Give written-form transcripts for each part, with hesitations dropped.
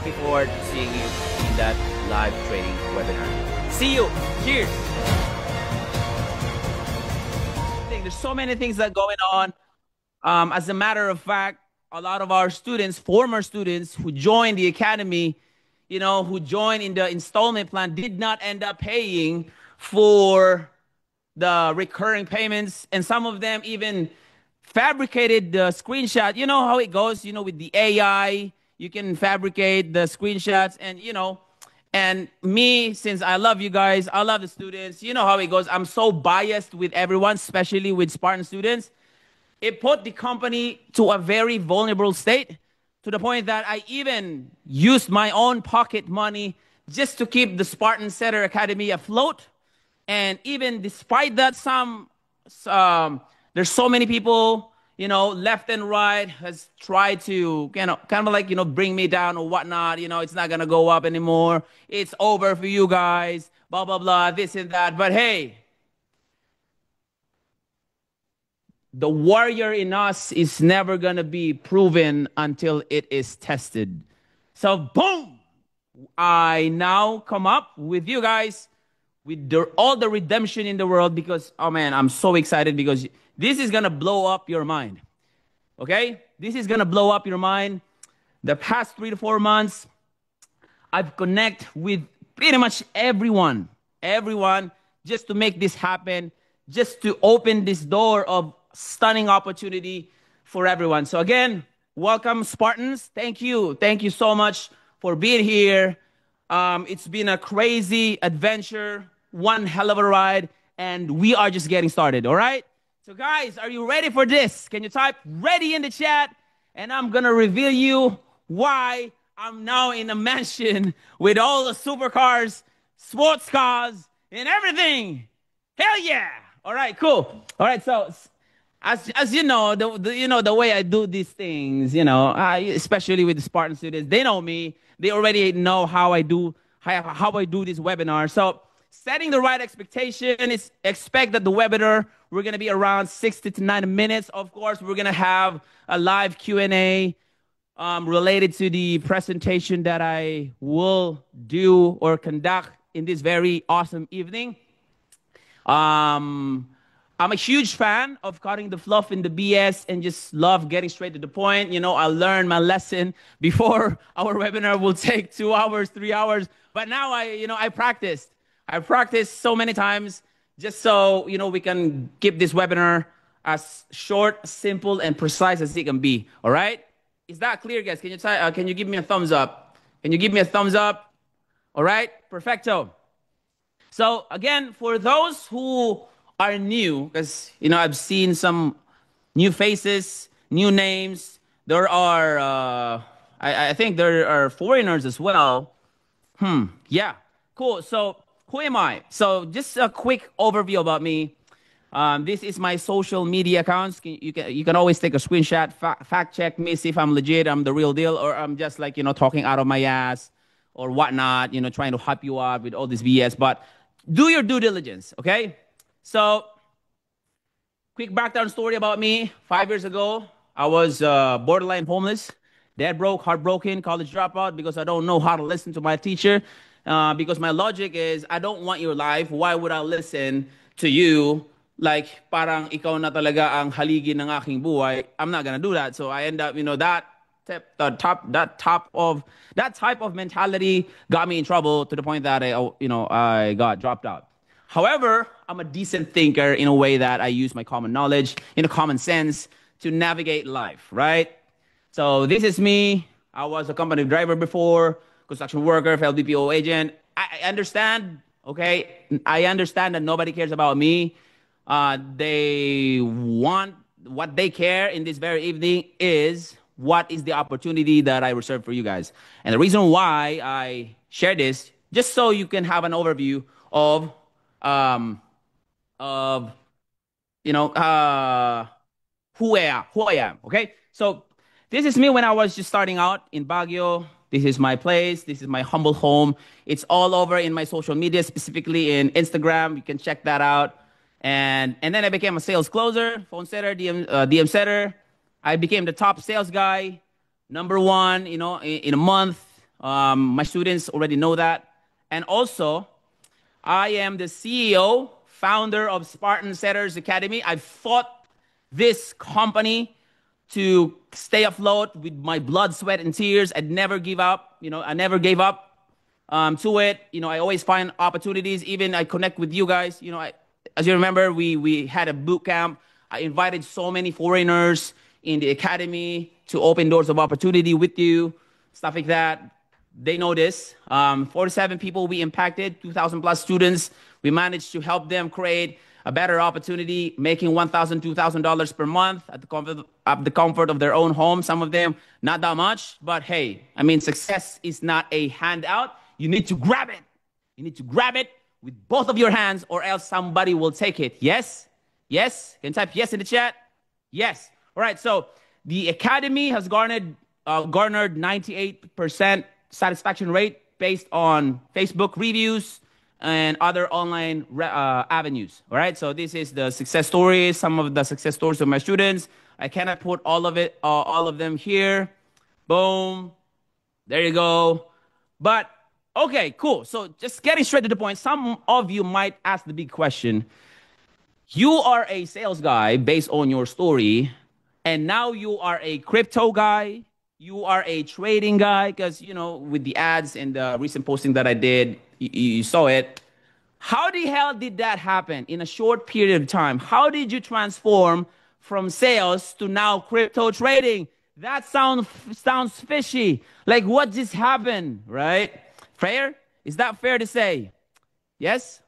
looking forward to seeing you in that live trading webinar. See you. Cheers. There's so many things that are going on. As a matter of fact, a lot of our students, former students who joined the academy, who joined in the installment plan, did not end up paying for the recurring payments. And some of them even fabricated the screenshot. You know how it goes, with the AI, you can fabricate the screenshots and me, since I love you guys, I love the students, you know how it goes. I'm so biased with everyone, especially with Spartan students. It put the company to a very vulnerable state, to the point that I even used my own pocket money just to keep the Spartan Setter Academy afloat. And even despite that, there's so many people, left and right has tried to, bring me down or whatnot. It's not going to go up anymore. It's over for you guys, blah, blah, blah, this and that. But hey, the warrior in us is never going to be proven until it is tested. So boom, I now come up with you guys with all the redemption in the world, because, oh man, I'm so excited, because this is going to blow up your mind. Okay? This is going to blow up your mind. The past 3 to 4 months, I've connected with pretty much everyone, just to make this happen, just to open this door of stunning opportunity for everyone. So again, welcome Spartans. Thank you. Thank you so much for being here. It's been a crazy adventure, one hell of a ride, and we are just getting started, all right? So guys, are you ready for this? Can you type ready in the chat? And I'm gonna reveal you why I'm now in a mansion with all the supercars, sports cars, and everything. Hell yeah! All right, cool. All right, so as you know, the way I do these things, especially with the Spartan students, they know me. They already know how I do this webinar. So setting the right expectation is expect that the webinar, we're going to be around 60 to 90 minutes. Of course, we're going to have a live Q&A related to the presentation that I will do or conduct in this very awesome evening. I'm a huge fan of cutting the fluff in the BS and just love getting straight to the point. I learned my lesson before. Our webinar will take 2 hours, 3 hours. But now I practiced. I practiced so many times just so, we can keep this webinar as short, simple, and precise as it can be. All right? Is that clear, guys? Can you give me a thumbs up? Can you give me a thumbs up? All right? Perfecto. So again, for those who are new, because I've seen some new faces, new names. There are I think there are foreigners as well. Yeah, cool. So who am I? So just a quick overview about me. This is my social media accounts. You can always take a screenshot, fact check me, see if I'm legit, I'm the real deal, or I'm just like talking out of my ass or whatnot. Trying to hype you up with all this BS. But do your due diligence, okay? So, quick background story about me. 5 years ago, I was borderline homeless, dead broke, heartbroken, college dropout, because I don't know how to listen to my teacher. Because my logic is, I don't want your life. Why would I listen to you? Like, parang ikaw na talaga ang haligi ng aking buhay. I'm not gonna do that. So I end up, that type of mentality got me in trouble to the point that I got dropped out. However, I'm a decent thinker in a way that I use my common knowledge, common sense to navigate life, right? So this is me. I was a company driver before, construction worker, failed BPO agent. I understand, okay? I understand that nobody cares about me. They want, what they care in this very evening is what is the opportunity that I reserve for you guys. And the reason why I share this, just so you can have an overview of who I am. Okay, so this is me when I was just starting out in Baguio. This is my place. This is my humble home. It's all over in my social media, specifically in Instagram. You can check that out. And then I became a sales closer, phone setter, DM setter. I became the top sales guy, #1, in a month. My students already know that. And also, I am the CEO, founder of Spartan Setters Academy. I've fought this company to stay afloat with my blood, sweat, and tears. I'd never give up. I never gave up to it. I always find opportunities. Even I connect with you guys. As you remember, we had a boot camp. I invited so many foreigners in the academy to open doors of opportunity with you, stuff like that. They know this. 47 people we impacted, 2,000 plus students. We managed to help them create a better opportunity, making $1,000, $2,000 per month at the comfort of their own home. Some of them, not that much, but hey, success is not a handout. You need to grab it. You need to grab it with both of your hands or else somebody will take it. Yes? Yes? Can you type yes in the chat? Yes. All right, so the Academy has garnered 98% satisfaction rate based on Facebook reviews and other online avenues. All right, so this is the success stories, some of the success stories of my students. I cannot put all of them here. Boom. There you go. But okay, cool. So just getting straight to the point, some of you might ask the big question. You are a sales guy based on your story, and now you are a crypto guy. You are a trading guy because, with the ads and the recent posting that I did, you saw it. How the hell did that happen in a short period of time? How did you transform from sales to now crypto trading? That sounds fishy. Like, what just happened, right? Fair? Is that fair to say? Yes?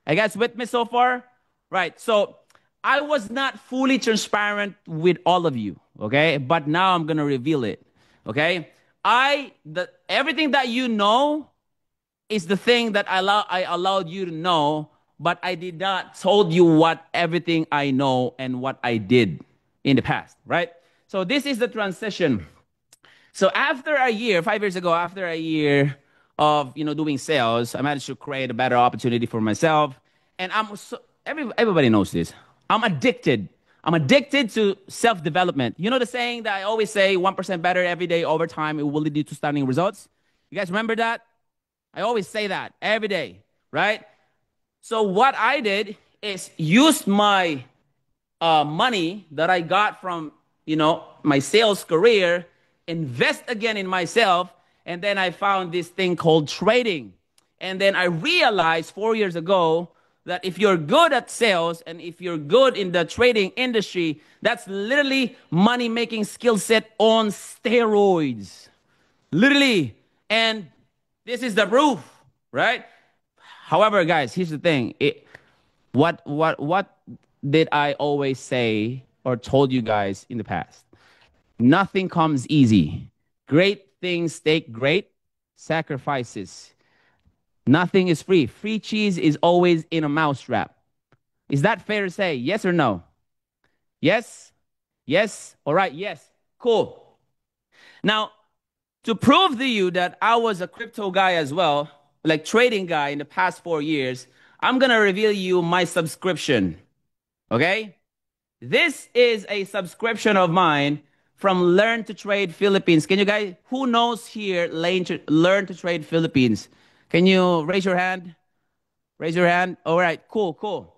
I guess with me so far? Right. So I was not fully transparent with all of you, okay? But now I'm gonna reveal it, okay? Everything that you know is the thing that I allowed you to know, but I did not told you what everything I know and what I did in the past, right? So this is the transition. So after a year, 5 years ago, after a year of doing sales, I managed to create a better opportunity for myself, and everybody knows this. I'm addicted. I'm addicted to self-development. You know the saying that I always say, 1% better every day over time, it will lead you to stunning results? You guys remember that? I always say that every day, right? So what I did is use my money that I got from, my sales career, invest again in myself, and then I found this thing called trading. And then I realized 4 years ago that if you're good at sales and if you're good in the trading industry, that's literally money-making skill set on steroids. Literally. And this is the proof, right? However, guys, here's the thing. What did I always say or told you guys in the past? Nothing comes easy. Great things take great sacrifices. Nothing is free. Free cheese is always in a mousetrap. Is that fair to say? Yes or no? Yes? Yes? All right, yes. Cool. Now, to prove to you that I was a crypto guy as well, like trading guy in the past 4 years, I'm going to reveal you my subscription. Okay? This is a subscription of mine from Learn to Trade Philippines. Can you guys, who knows here Learn to Trade Philippines? Can you raise your hand? Raise your hand. All right, cool, cool.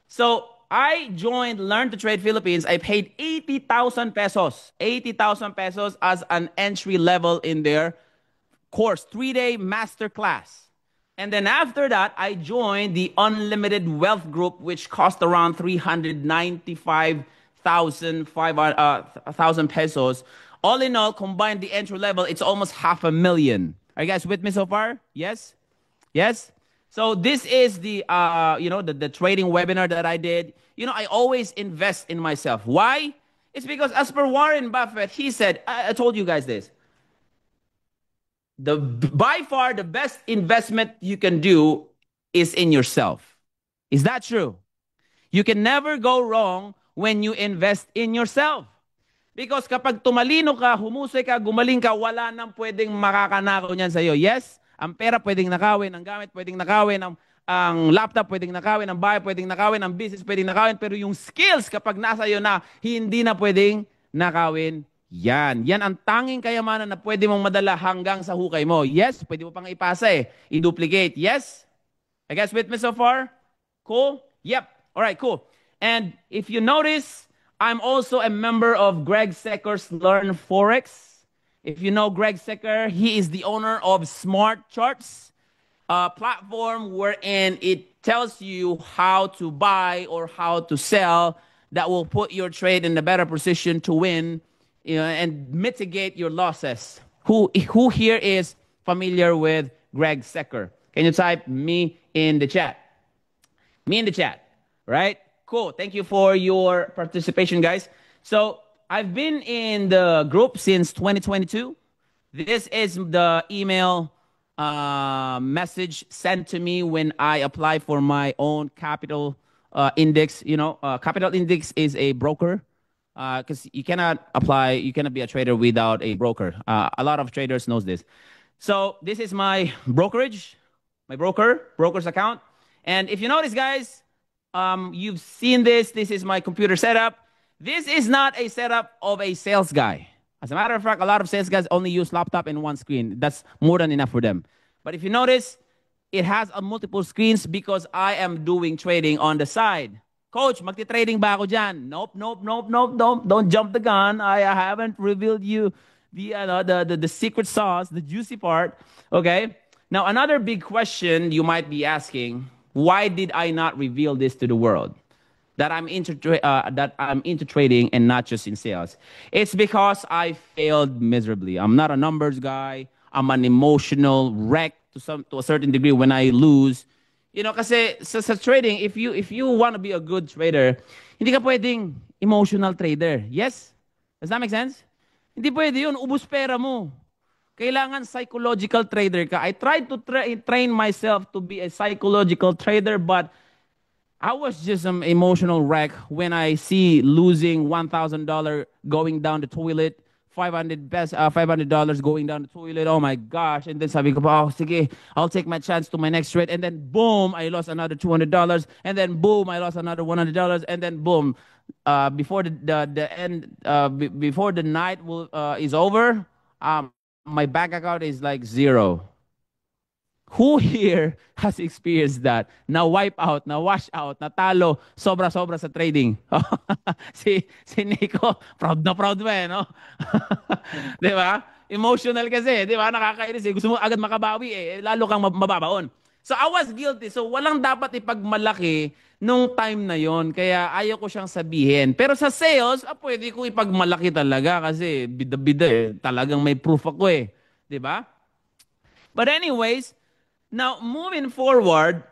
So I joined Learn to Trade Philippines. I paid 80,000 pesos. 80,000 pesos as an entry level in their course, 3-day master class. And then after that, I joined the Unlimited Wealth Group, which cost around 395,000 pesos. All in all, combined the entry level, it's almost 500,000. Are you guys with me so far? Yes? Yes? So this is the the trading webinar that I did. I always invest in myself. Why? It's because as per Warren Buffett, he said, I told you guys this. By far the best investment you can do is in yourself. Is that true? You can never go wrong when you invest in yourself. Because kapag tumalino ka, humusay ka, gumaling ka, wala nang pwedeng makakanakaw niyan sa'yo. Yes, ang pera pwedeng nakawin, ang gamit pwedeng nakawin, ang laptop pwedeng nakawin, ang bahay pwedeng nakawin, ang business pwedeng nakawin, pero yung skills kapag nasa iyo na, hindi na pwedeng nakawin Yan. Yan ang tanging kayamanan na pwede mong madala hanggang sa hukay mo. Yes, pwede mo pang ipasa eh. I-duplicate. Yes? I guess with me so far? Cool? Yep. All right, cool. And if you notice, I'm also a member of Greg Secker's Learn Forex. If you know Greg Secker, he is the owner of Smart Charts, a platform wherein it tells you how to buy or how to sell that will put your trade in a better position to win, and mitigate your losses. Who here is familiar with Greg Secker? Can you type me in the chat? Me in the chat, right? Cool. Thank you for your participation, guys. So I've been in the group since 2022. This is the email message sent to me when I apply for my own capital index. Capital index is a broker because you cannot apply, you cannot be a trader without a broker. A lot of traders knows this. So this is my brokerage, my broker's account. And if you notice, guys, you've seen this. This is my computer setup. This is not a setup of a sales guy. As a matter of fact, a lot of sales guys only use laptop and one screen. That's more than enough for them. But if you notice, it has multiple screens because I am doing trading on the side. Coach, magti-trading ba ako dyan? Nope. Don't jump the gun. I haven't revealed you the secret sauce, the juicy part. Okay? Now, another big question you might be asking, why did I not reveal this to the world? That I'm into trading and not just in sales. It's because I failed miserably. I'm not a numbers guy. I'm an emotional wreck to a certain degree when I lose. Kasi sa trading, if you want to be a good trader, hindi ka pwedeng emotional trader. Yes? Does that make sense? Hindi pwede yun. Ubus pera mo. Kailangan psychological trader ka. I tried to train myself to be a psychological trader, but I was just an emotional wreck when I see losing $1,000 going down the toilet, $500 going down the toilet. Oh my gosh. And then sabi ko pa, oh, sige, I'll take my chance to my next trade. And then boom, I lost another $200. And then boom, I lost another $100. And then boom, before the end, before the night is over, my bank account is like zero. Who here has experienced that? Na wipe out, na wash out, na talo, sobra-sobra sa trading. si Nico, proud na proud ba eh, no? Di ba? Emotional kasi, di ba? Nakakainis eh. Gusto mo agad makabawi eh. Lalo kang mababaon. So I was guilty. So walang dapat ipagmalaki nung time na yon. Kaya ayaw ko siyang sabihin. Pero sa sales, pwede ko ipagmalaki talaga kasi bida-bida eh. Talagang may proof ako eh. Di ba? But anyways, now, moving forward,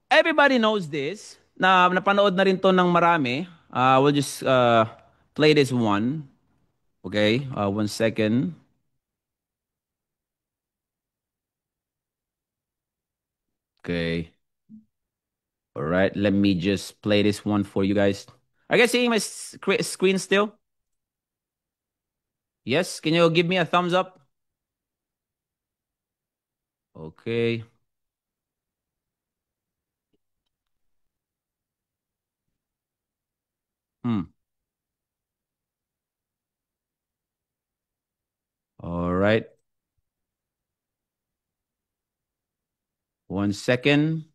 everybody knows this. Napanood na rin to ng marami. We'll just play this one. Okay, 1 second. Okay. All right, let me just play this one for you guys. Are you guys seeing my screen still? Yes, can you give me a thumbs up? Okay. All right. 1 second.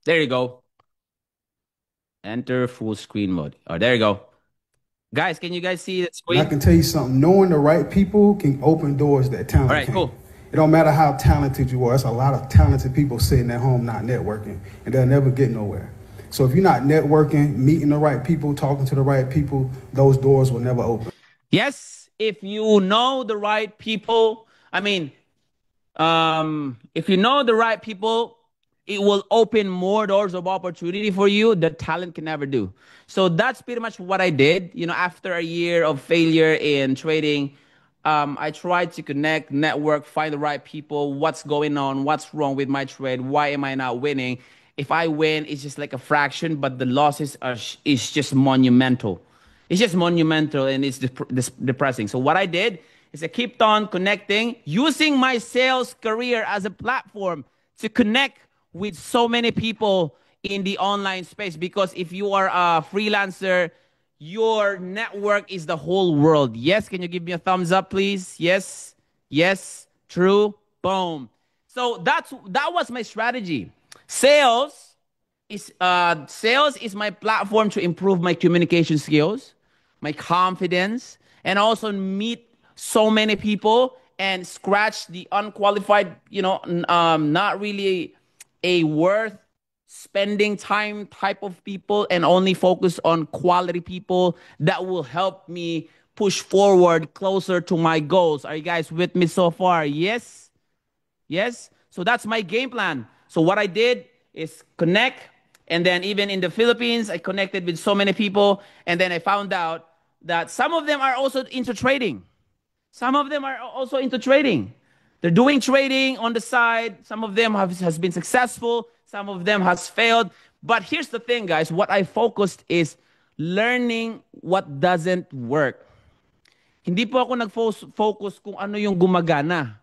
There you go. Enter full screen mode. Oh, there you go. Guys, can you guys see the screen? And I can tell you something. Knowing the right people can open doors that talent All right, can't. cool. It don't matter how talented you are. There's a lot of talented people sitting at home not networking, and they'll never get nowhere. So if you're not networking, meeting the right people, talking to the right people, those doors will never open. Yes, if you know the right people, if you know the right people, it will open more doors of opportunity for you that talent can never do. So that's pretty much what I did. After a year of failure in trading, I tried to connect, network, find the right people, what's going on, what's wrong with my trade, why am I not winning? If I win, it's just like a fraction, but the losses is just monumental. It's just monumental and it's depressing. So what I did is I kept on connecting, using my sales career as a platform to connect with so many people in the online space, because if you are a freelancer, your network is the whole world. Yes, can you give me a thumbs up, please? Yes, yes, true, boom. So that was my strategy. Sales is my platform to improve my communication skills, my confidence, and also meet so many people and scratch the unqualified, not really a worth spending time type of people, and only focus on quality people that will help me push forward closer to my goals. Are you guys with me so far? Yes? Yes? So that's my game plan. So what I did is connect. And then even in the Philippines, I connected with so many people. And then I found out that some of them are also into trading. Some of them are also into trading. They're doing trading on the side. Some of them has been successful. Some of them has failed. But here's the thing, guys. What I focused is learning what doesn't work. Hindi po ako nag-focus kung ano yung gumagana.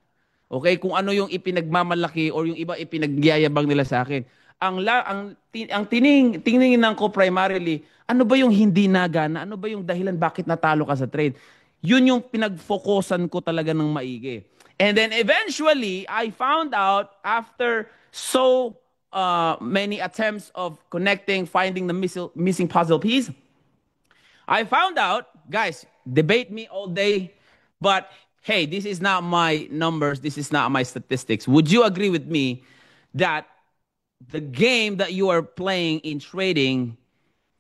Okay? Kung ano yung ipinagmamalaki or yung iba ipinagyayabang nila sa akin. Ang tiningnan ko primarily, ano ba yung hindi nagana? Ano ba yung dahilan bakit natalo ka sa trade? Yun yung pinag-focusan ko talaga ng maigi. And then eventually, I found out after many attempts of connecting, finding the missing puzzle piece, I found out, guys, debate me all day, but hey, this is not my numbers, this is not my statistics. Would you agree with me that the game that you are playing in trading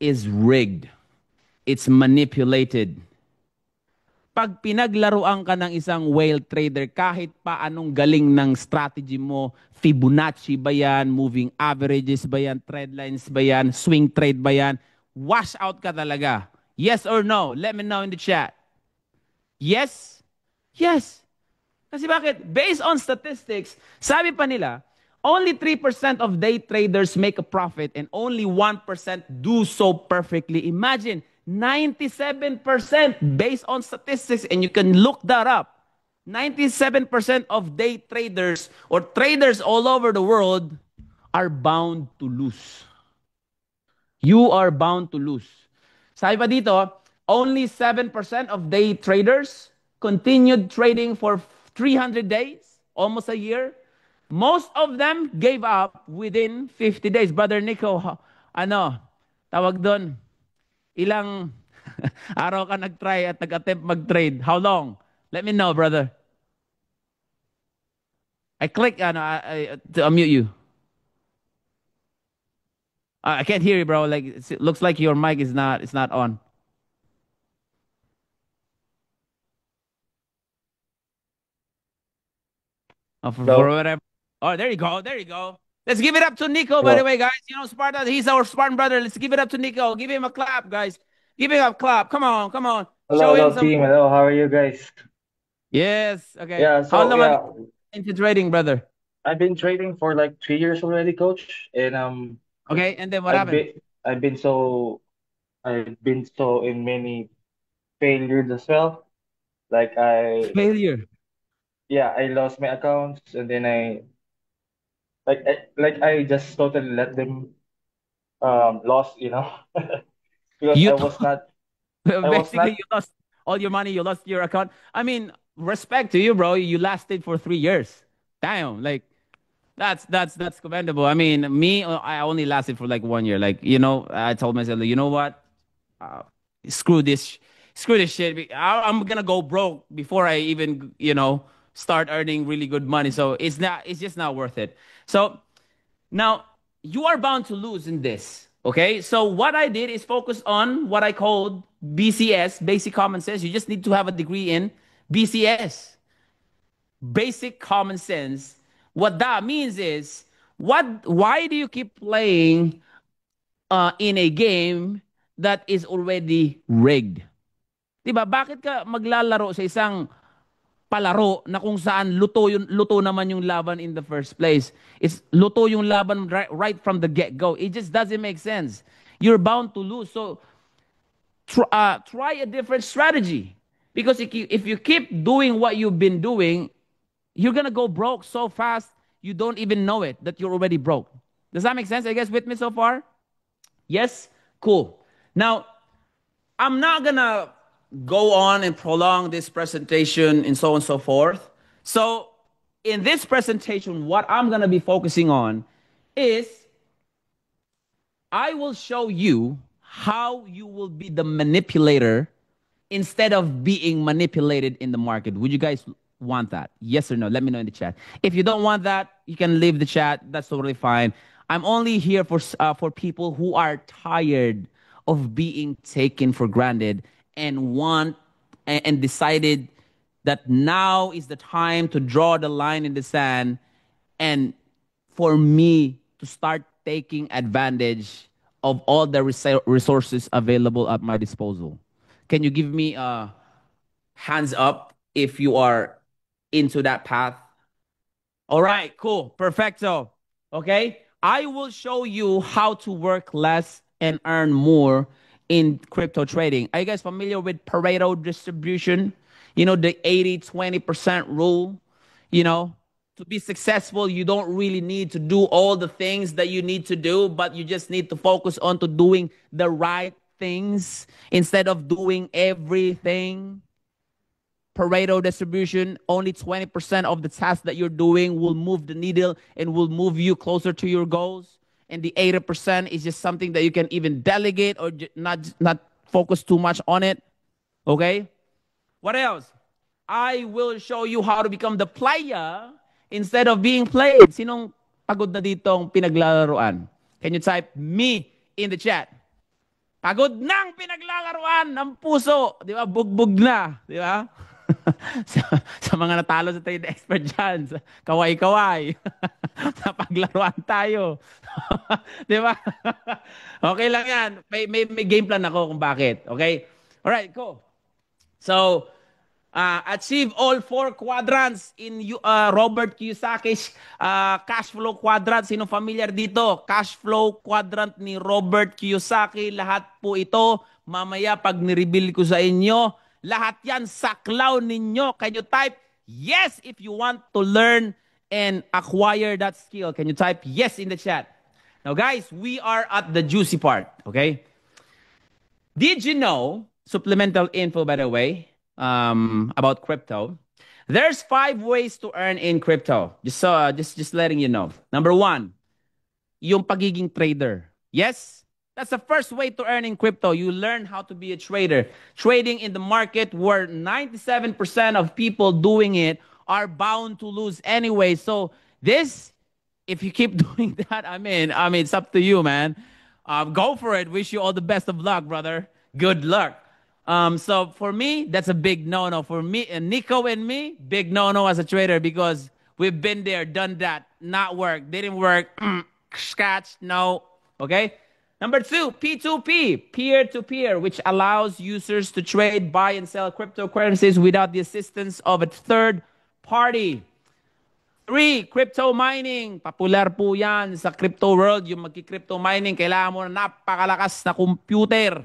is rigged? It's manipulated. Pag pinaglaruan ka ng isang whale trader, kahit pa anong galing ng strategy mo, Fibonacci ba yan, moving averages ba yan, trend lines ba yan, swing trade ba yan, wash out ka talaga. Yes or no? Let me know in the chat. Yes? Yes. Kasi bakit? Based on statistics, sabi pa nila, only 3% of day traders make a profit and only 1% do so perfectly. Imagine, 97% based on statistics, and you can look that up. 97% of day traders or traders all over the world are bound to lose. You are bound to lose. Sabi pa dito, only 7% of day traders continued trading for 300 days, almost a year. Most of them gave up within 50 days. Brother Nico, tawag doon, ilang araw ka nag-try at nag-attempt mag-trade? How long? Let me know, brother. I click to unmute you. I can't hear you, bro. Like it looks like your mic is not on. For whatever. Oh, there you go. There you go. Let's give it up to Nico, by the way, guys. You know, Sparta, he's our Spartan brother. Let's give it up to Nico. Give him a clap, guys. Give him a clap. Come on, come on. Hello, hello, team. Hello, how are you guys? Yes. Okay. Yeah, How so long have yeah, you been into trading, brother? I've been trading for like 3 years already, coach. And Okay. And then what I've happened? been I've been so I've been so in many failures as well. Like Failure. I lost my accounts, and then I just totally let them lost, because You I was basically not you lost all your money. You lost your account. I mean, respect to you, bro. You lasted for 3 years. Damn. Like that's commendable. I mean, me, I only lasted for like 1 year. Like, I told myself, you know what? Uh, screw this, screw this shit. I'm gonna go broke before I even, start earning really good money. So it's just not worth it. So now you are bound to lose in this. Okay. So what I did is focus on what I called BCS, basic common sense. You just need to have a degree in BCS, basic common sense. What that means is, why do you keep playing in a game that is already rigged? Diba? Bakit ka maglalaro sa isang palaro na kung saan luto naman yung laban in the first place? It's luto yung laban right from the get-go. It just doesn't make sense. You're bound to lose. So try a different strategy. Because if you keep doing what you've been doing, you're gonna go broke so fast you don't even know it that you're already broke. Does that make sense? Are you guys with me so far? Yes? Cool. Now, I'm not gonna go on and prolong this presentation and so on and so forth. So, in this presentation, what I'm gonna be focusing on is I will show you how you will be the manipulator instead of being manipulated in the market. Would you guys want that? Yes or no? Let me know in the chat. If you don't want that, you can leave the chat. That's totally fine. I'm only here for people who are tired of being taken for granted and want and decided that now is the time to draw the line in the sand and for me to start taking advantage of all the resources available at my disposal. Can you give me a hands up if you are into that path? All right, cool, perfecto. Okay, I will show you how to work less and earn more in crypto trading. Are you guys familiar with Pareto distribution? You know, the 80-20% rule? You know, to be successful, you don't really need to do all the things that you need to do, but you just need to focus on to doing the right things instead of doing everything. Pareto distribution, only 20% of the tasks that you're doing will move the needle and will move you closer to your goals. And the 80% is just something that you can even delegate or not focus too much on it. Okay? What else? I will show you how to become the player instead of being played. Sinong pagod na ditong pinaglalaroan? Can you type me in the chat? Pagod nang pinaglalaroan ng puso. Di ba? Bugbog na. Di ba? sa mga natalo sa trade expert dyan. Kaway-kaway. Napaglaruan tayo. Di ba? Okay lang yan. May game plan ako kung bakit. Okay? Alright, cool. So, achieve all 4 quadrants in Robert Kiyosaki's cash flow quadrant. Sino familiar dito? Cash flow quadrant ni Robert Kiyosaki. Lahat po ito, mamaya pag nireveal ko sa inyo, lahat yan saklaw ninyo. Can you type yes if you want to learn and acquire that skill? Can you type yes in the chat? Now guys, we are at the juicy part, okay? Did you know, supplemental info by the way, about crypto. There's 5 ways to earn in crypto. Just letting you know. Number 1, yung pagiging trader. Yes, that's the first way to earn in crypto. You learn how to be a trader. Trading in the market where 97% of people doing it are bound to lose anyway. So this, if you keep doing that, I mean, it's up to you, man. Go for it. Wish you all the best of luck, brother. Good luck. So for me, that's a big no-no. For me, and Nico and me, big no-no as a trader because we've been there, done that, not work, didn't work, scratch, no. Okay? Number 2, P2P, peer-to-peer, which allows users to trade, buy, and sell cryptocurrencies without the assistance of a third party. 3, crypto mining. Popular po yan sa crypto world. Yung magki-crypto mining, kailangan mo na napakalakas na computer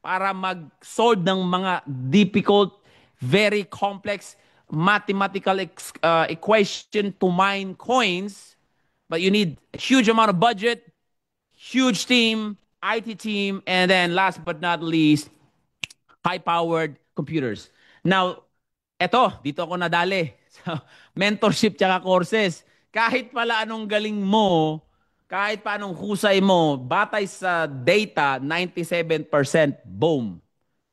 para mag-solve ng mga difficult, very complex mathematical equation to mine coins. But you need a huge amount of budget, huge team, IT team, and then last but not least, high-powered computers. Now, dito ako nadali. So, mentorship tsaka courses. Kahit pala anong galing mo, kahit pa anong husay mo, batay sa data, 97%, boom.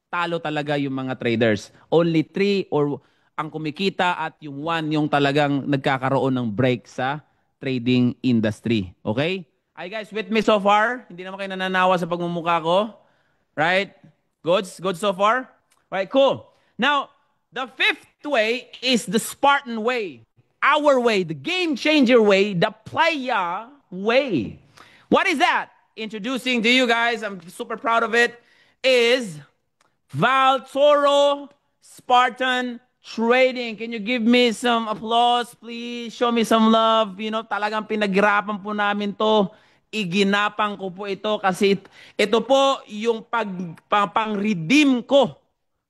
Talo talaga yung mga traders. Only 3 or ang kumikita at yung 1 yung talagang nagkakaroon ng break sa trading industry. Okay? Are you guys with me so far? Hindi naman kayo nananawa sa pagmumukha ko? Right? Good? Good so far? Right, cool. Now, the 5th way is the Spartan way. Our way, the game changer way, the playa way. What is that? Introducing to you guys, I'm super proud of it, is Valtoro Spartan Trading. Can you give me some applause, please? Show me some love. You know, talagang pinaghirapan po namin to. Iginapang ko po ito kasi ito po yung pang-redeem ko.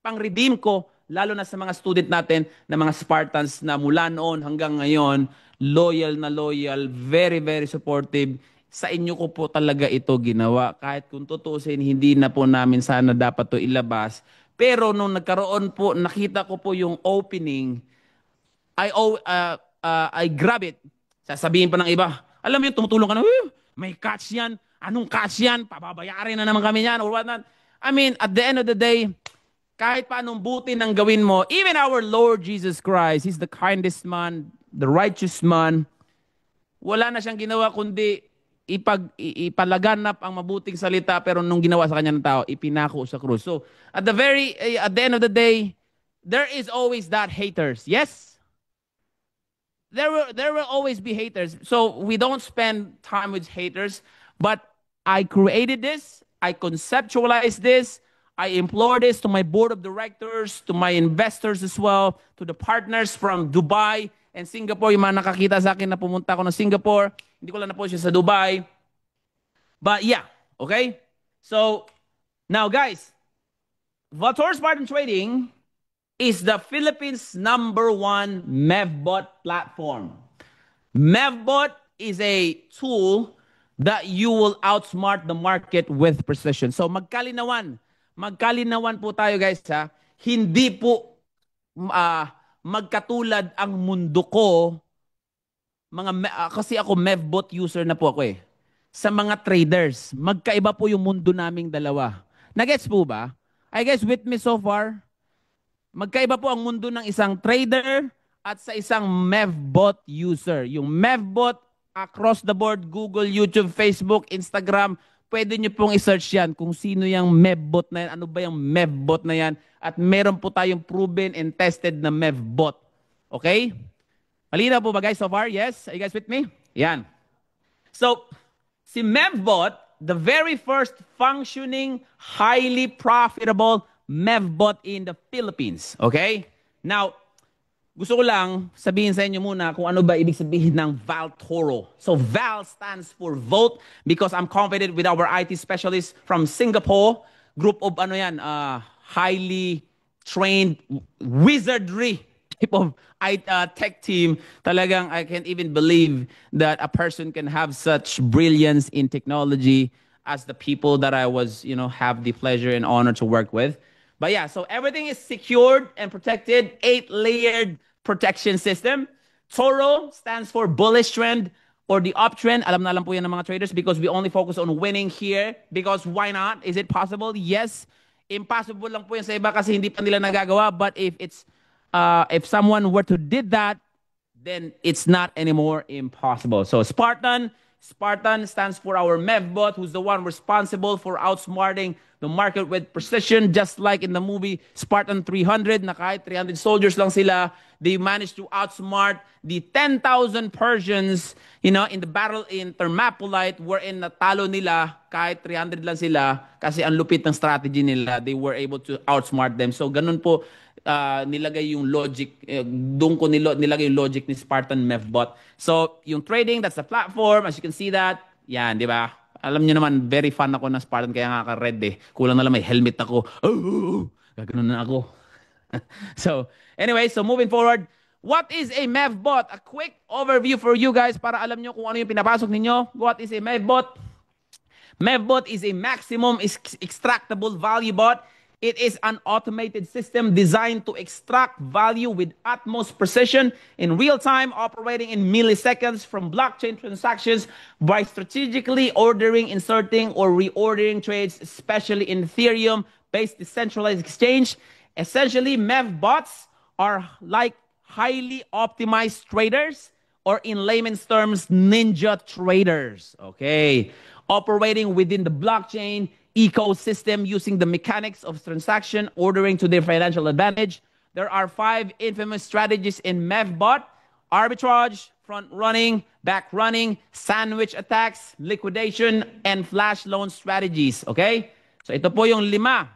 Pang-redeem ko, lalo na sa mga student natin na mga Spartans na mula noon hanggang ngayon, loyal na loyal, very, very supportive. sa inyo ko po talaga ito ginawa. Kahit kung tutuusin, hindi na po namin sana dapat to ilabas. Pero nung nagkaroon po, nakita ko po yung opening, I grab it. Sasabihin pa ng iba, alam mo yun, tumutulong ka na, may catch yan. Anong catch yan? Pababayarin na naman kami yan or what not. I mean, at the end of the day, kahit pa anong buti nang gawin mo, even our Lord Jesus Christ, He's the kindest man, the righteous man, wala na siyang ginawa kundi ipalaganap ang mabuting salita, pero nung ginawa sa kanya ng tao, ipinako sa krus. So, at the end of the day, there is always that haters. Yes? There will always be haters. So, we don't spend time with haters, but I created this, I conceptualized this, I implore this to my board of directors, to my investors as well, to the partners from Dubai and Singapore. Yung mga nakakita sa akin na pumunta ako ng Singapore, hindi ko lang na-post siya sa Dubai. But yeah, okay? So, now guys, Valtor Spartan Trading is the Philippines' #1 MEVBot platform. MEVBot is a tool that you will outsmart the market with precision. So magkalinawan po tayo guys ha. Hindi po magkatulad ang mundo ko, kasi ako MEVBot user na po ako eh. Sa mga traders, magkaiba po yung mundo naming dalawa. Nagets po ba? I guess with me so far, magkaiba po ang mundo ng isang trader at sa isang MEVBot user. Yung MEVBot, across the board, Google, YouTube, Facebook, Instagram, pwede nyo pong i-search yan kung sino yung MEVBot na yan, ano ba yung MEVBot na yan, at meron po tayong proven and tested na MEVBot. Okay? Malinaw po ba guys so far? Yes? Are you guys with me? Yan. So, si MEVBot, the very first functioning, highly profitable MEVBot in the Philippines. Okay? Now, gusto ko lang sabihin sa inyo muna kung ano ba ibig sabihin ng Valtoro. So, Val stands for Volt because I'm confident with our IT specialists from Singapore. Group of highly trained wizardry type of tech team. Talagang I can't even believe that a person can have such brilliance in technology as the people that I was, have the pleasure and honor to work with. But yeah, so everything is secured and protected, 8-layered protection system. Toro stands for bullish trend or the uptrend. Alam na alam po yan ng mga traders because we only focus on winning here. Because why not? Is it possible? Yes. Impossible lang po yan sa iba kasi hindi pa nila nagagawa. But if someone were to did that, then it's not anymore impossible. So Spartan stands for our MEVBot, who's the one responsible for outsmarting the market with precision, just like in the movie Spartan 300, na kahit 300 soldiers lang sila, they managed to outsmart the 10,000 Persians, in the battle in Thermopylae, wherein natalo nila kahit 300 lang sila kasi ang lupit ng strategy nila. They were able to outsmart them. So ganun po nilagay yung logic, doon ko nilagay yung logic ni Spartan MEVBot. So yung trading, that's the platform. As you can see that, yan, di ba? Alam niyo naman, very fan ako ng Spartan, kaya nga ka-red eh. Kulang na lang may helmet ako. Gaganon na ako. So, anyway, so moving forward, what is a MEVBot? A quick overview for you guys para alam niyo kung ano yung pinapasok ninyo. What is a MEVBot? MEVBot is a maximum extractable value bot. It is an automated system designed to extract value with utmost precision in real time, operating in milliseconds from blockchain transactions by strategically ordering, inserting, or reordering trades, especially in Ethereum-based decentralized exchange. Essentially, MEVBots are like highly optimized traders, or in layman's terms, ninja traders. Okay. Operating within the blockchain ecosystem using the mechanics of transaction ordering to their financial advantage. There are 5 infamous strategies in MEVBot: arbitrage, front running, back running, sandwich attacks, liquidation, and flash loan strategies. Okay? So ito po yung 5.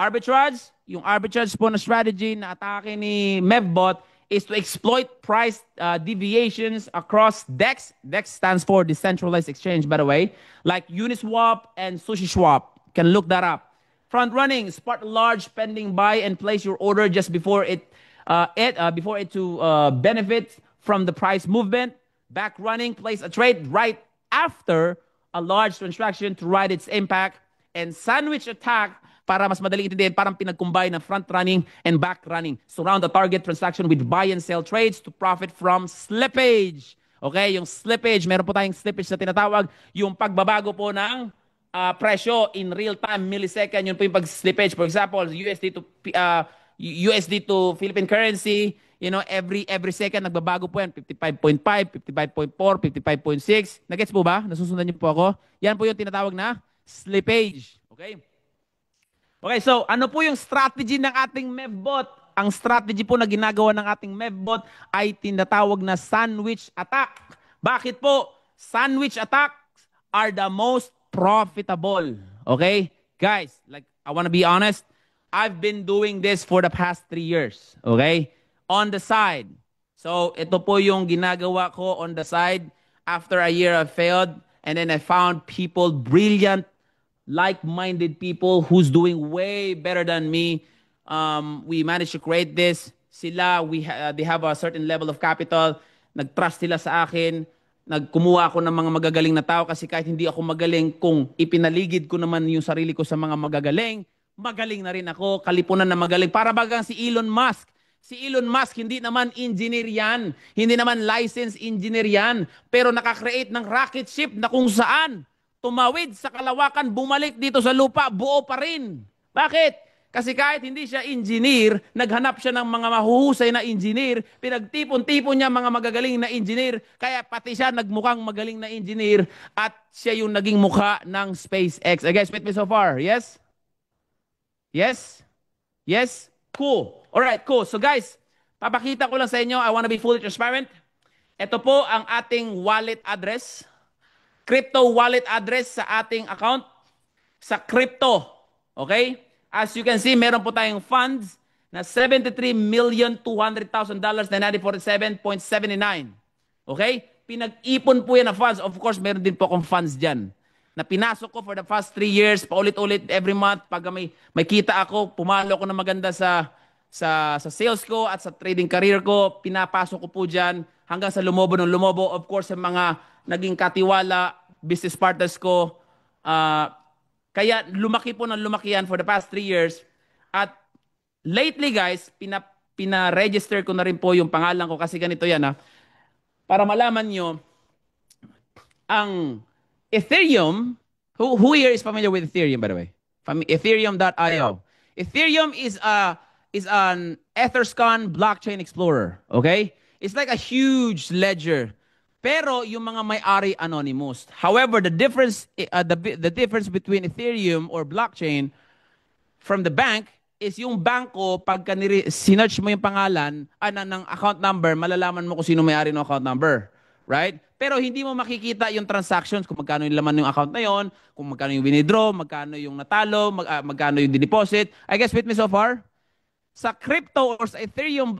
Arbitrage, yung arbitrage po na strategy na atake ni MEVBot is to exploit price deviations across DEX. DEX stands for Decentralized Exchange, by the way, like Uniswap and SushiSwap. Can look that up. Front running, spot a large pending buy and place your order just before it to benefit from the price movement. Back running, place a trade right after a large transaction to ride its impact, and sandwich attack, para mas madaling intindihin, parang pinag-combine ng front running and back running. Surround the target transaction with buy and sell trades to profit from slippage. Okay, yung slippage, meron po tayong slippage na tinatawag, yung pagbabago po ng presyo in real time, millisecond, yun po yung pag-slippage. For example, USD to Philippine currency, you know, every second nagbabago po yan. 55.5, 55.4, 55.6. Nagets po ba? Nasusundan niyo po ako? Yan po yung tinatawag na slippage. Okay? Okay, so ano po yung strategy ng ating MEVBot? Ang strategy po na ginagawa ng ating MEVBot ay tinatawag na sandwich attack. Bakit po? Sandwich attacks are the most profitable. Okay? Guys, like I want to be honest, I've been doing this for the past 3 years. Okay? On the side. So, ito po yung ginagawa ko on the side. After a year I failed, and then I found people, brilliant, like-minded people who's doing way better than me. We managed to create this. Sila, they have a certain level of capital. Nag-trust sila sa akin. Nagkumuha ako ng mga magagaling na tao kasi kahit hindi ako magaling, kung ipinaligid ko naman yung sarili ko sa mga magagaling, magaling na rin ako, kalipunan na magaling. Para bagang si Elon Musk. Si Elon Musk, hindi naman engineer yan. Hindi naman licensed engineer yan. Pero nakakreate ng rocket ship na kung saan tumawid sa kalawakan, bumalik dito sa lupa, buo pa rin. Bakit? Kasi kahit hindi siya engineer, naghanap siya ng mga mahuhusay na engineer, pinagtipon-tipon niya mga magagaling na engineer, kaya pati siya nagmukhang magaling na engineer at siya yung naging mukha ng SpaceX. I guess with me so far? Yes? Yes? Yes? Cool. Alright, cool. So guys, papakita ko lang sa inyo, I want to be fully transparent. Ito po ang ating wallet address. Crypto wallet address sa ating account sa crypto. Okay? As you can see, meron po tayong funds na $73,200,000 na 947.79. Okay? Pinag-ipon po yan na funds. Of course, meron din po akong funds dyan na pinasok ko for the past 3 years, paulit-ulit every month. Pag may kita ako, pumalo ko na maganda sa sales ko at sa trading career ko, pinapasok ko po dyan hanggang sa lumobo ng lumobo. Of course, sa mga naging katiwala, business partners ko. Kaya lumaki po ng lumaki yan for the past 3 years. At lately guys, pina-register ko na rin po yung pangalan ko kasi ganito yan ha. Para malaman nyo, ang Ethereum, who here is familiar with Ethereum by the way? Ethereum.io. Ethereum is an Etherscan blockchain explorer. Okay? It's like a huge ledger. Pero yung mga may-ari anonymous. However, the difference between Ethereum or blockchain from the bank is yung banko, pagka sinearch mo yung pangalan ng account number, malalaman mo kung sino may-ari ng account number. Right? Pero hindi mo makikita yung transactions, kung magkano yung laman ng account na yon, kung magkano yung withdraw, magkano yung natalo, magkano yung dineposit. I guess with me so far? Sa crypto or sa Ethereum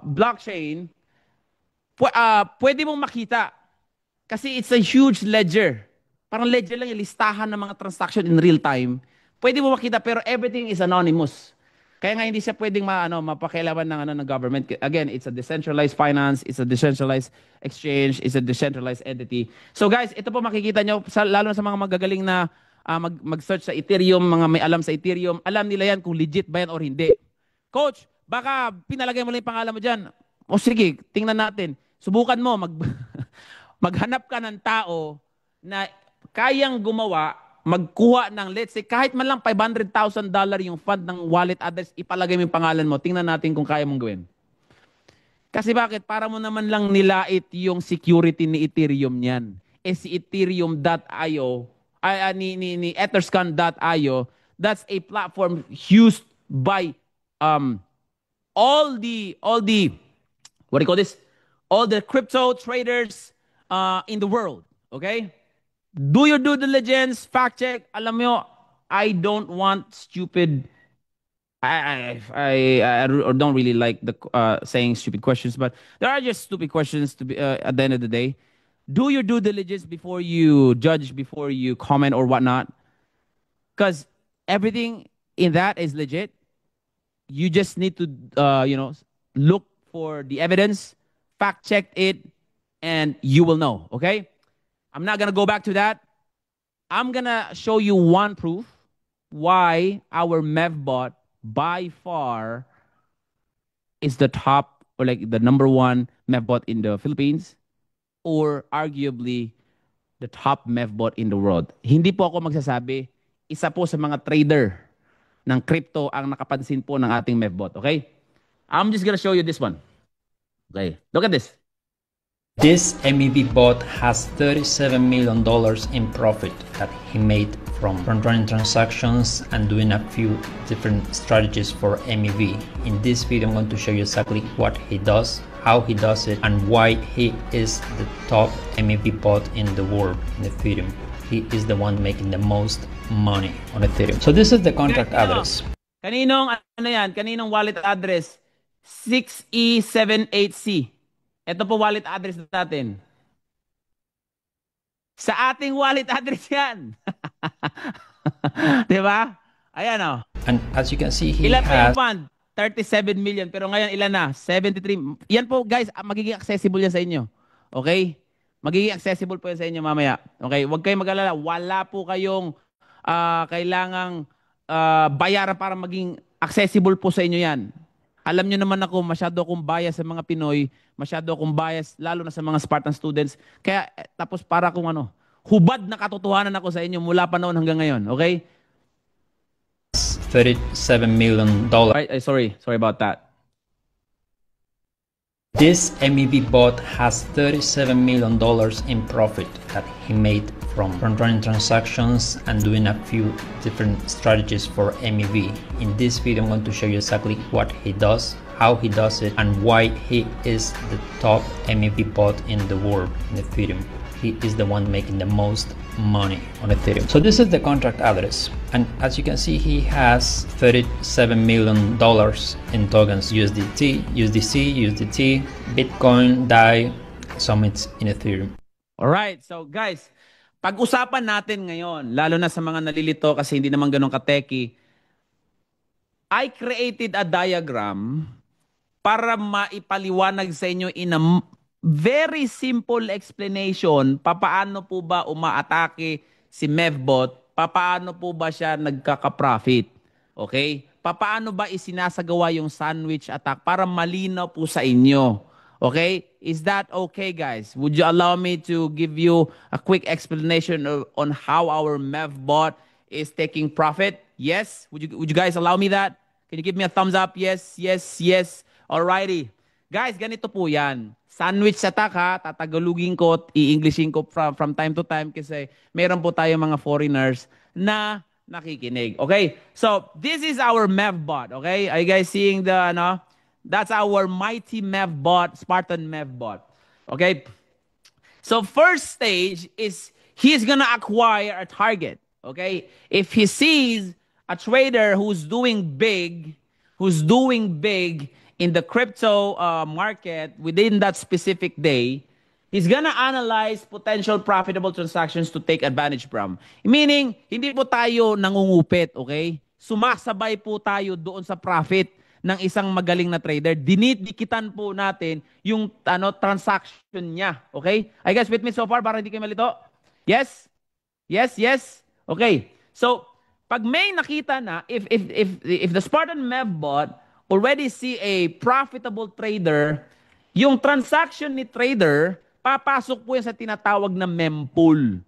blockchain, pwede mong makita. Kasi it's a huge ledger. Parang ledger lang yung listahan ng mga transaction in real time. Pwede mo makita pero everything is anonymous. Kaya nga hindi siya pwedeng mapakialaman ng government. Again, it's a decentralized finance, it's a decentralized exchange, it's a decentralized entity. So guys, ito po makikita nyo, lalo na sa mga magagaling na mag-search sa Ethereum, mga may alam sa Ethereum, alam nila yan kung legit ba yan or hindi. Coach, baka pinalagay mo lang yung pangalan mo dyan. O sige, tingnan natin. Subukan mo, maghanap ka ng tao na kayang gumawa, magkuha ng, let's say, kahit man lang $500,000 yung fund ng wallet address, ipalagay mo yung pangalan mo. Tingnan natin kung kaya mong gawin. Kasi bakit? Para mo naman lang nilait yung security ni Ethereum niyan. Si Ethereum.io, ni Etherscan.io, that's a platform used by all the what do you call this? All the crypto traders in the world. Okay? Do your due diligence, fact check. Alam mo, I don't want stupid. I don't really like the saying stupid questions, but there are just stupid questions to be at the end of the day. Do your due diligence before you judge, before you comment or whatnot, because everything in that is legit. You just need to look for the evidence, fact check it, and you will know. Okay. I'm not gonna go back to that. I'm gonna show you one proof why our MEVBot by far is the top or like the number one MEVBot in the Philippines or arguably the top MEVBot in the world. Hindi po ako magsasabi, isa po sa mga trader ng crypto ang nakapansin po ng ating MEVBot, okay? I'm just gonna show you this one. Okay, look at this. This MEV bot has $37 million in profit that he made from running transactions and doing a few different strategies for MEV. In this video, I'm going to show you exactly what he does, how he does it, and why he is the top MEV bot in the world in Ethereum. He is the one making the most money on Ethereum. So this is the contract address. Kaninong ano yan? Kaninong wallet address? 6E78C. Ito po wallet address natin. Sa ating wallet address yan. Diba? Ayan o. And as you can see, he Ilan has... po yung fund? 37 million. Pero ngayon ilan na? 73. Yan po guys, magiging accessible yan sa inyo. Okay? Magiging accessible po yan sa inyo mamaya. Okay? Huwag kayong mag-alala. Wala po kayong kailangang bayaran para maging accessible po sa inyo yan. Alam nyo naman ako, masyado akong bias sa mga Pinoy, masyado akong bias, lalo na sa mga Spartan students. Kaya, tapos para kung ano, hubad na katotohanan ako sa inyo mula pa noon hanggang ngayon, okay? $37 million. Sorry about that. This MEV bot has $37 million in profit that he made from running transactions and doing a few different strategies for MEV. In this video, I'm going to show you exactly what he does, how he does it, and why he is the top MEV bot in the world in Ethereum. He is the one making the most money on Ethereum. So this is the contract address, and as you can see, he has $37 million in tokens: USDT, USDC, USDT, Bitcoin, DAI, summits in Ethereum. Alright, so guys, pag-usapan natin ngayon, lalo na sa mga nalilito kasi hindi naman ganun ka-techy, I created a diagram para maipaliwanag sa inyo in a very simple explanation papaano po ba umaatake si MEVBot, papaano po ba siya nagkaka-profit. Okay? Papaano ba isinasagawa yung sandwich attack para malinaw po sa inyo. Okay? Is that okay, guys? Would you allow me to give you a quick explanation on how our MEVBot is taking profit? Yes? Would you guys allow me that? Can you give me a thumbs up? Yes, yes, yes. Alrighty. Guys, ganito po yan. Sandwich attack ha, tatagalugin ko, i-Englishin ko from time to time kasi meron po tayo mga foreigners na nakikinig. Okay? So, this is our MEVBot. Okay? Are you guys seeing the, ano? That's our mighty MEVBot, Spartan MEVBot. Okay? So, first stage is he's gonna acquire a target. Okay? If he sees a trader who's doing big in the crypto market within that specific day, he's gonna analyze potential profitable transactions to take advantage from. Meaning, hindi po tayo nangungupit, okay? Sumasabay po tayo doon sa profit ng isang magaling na trader. Dinidikitan po natin yung transaction niya, okay? Are you guys with me so far para hindi kayo malito? Yes? Yes, yes? Okay. So, pag may nakita na, if the Spartan MEVBot already see a profitable trader, yung transaction ni trader, papasok po yan sa tinatawag na mempool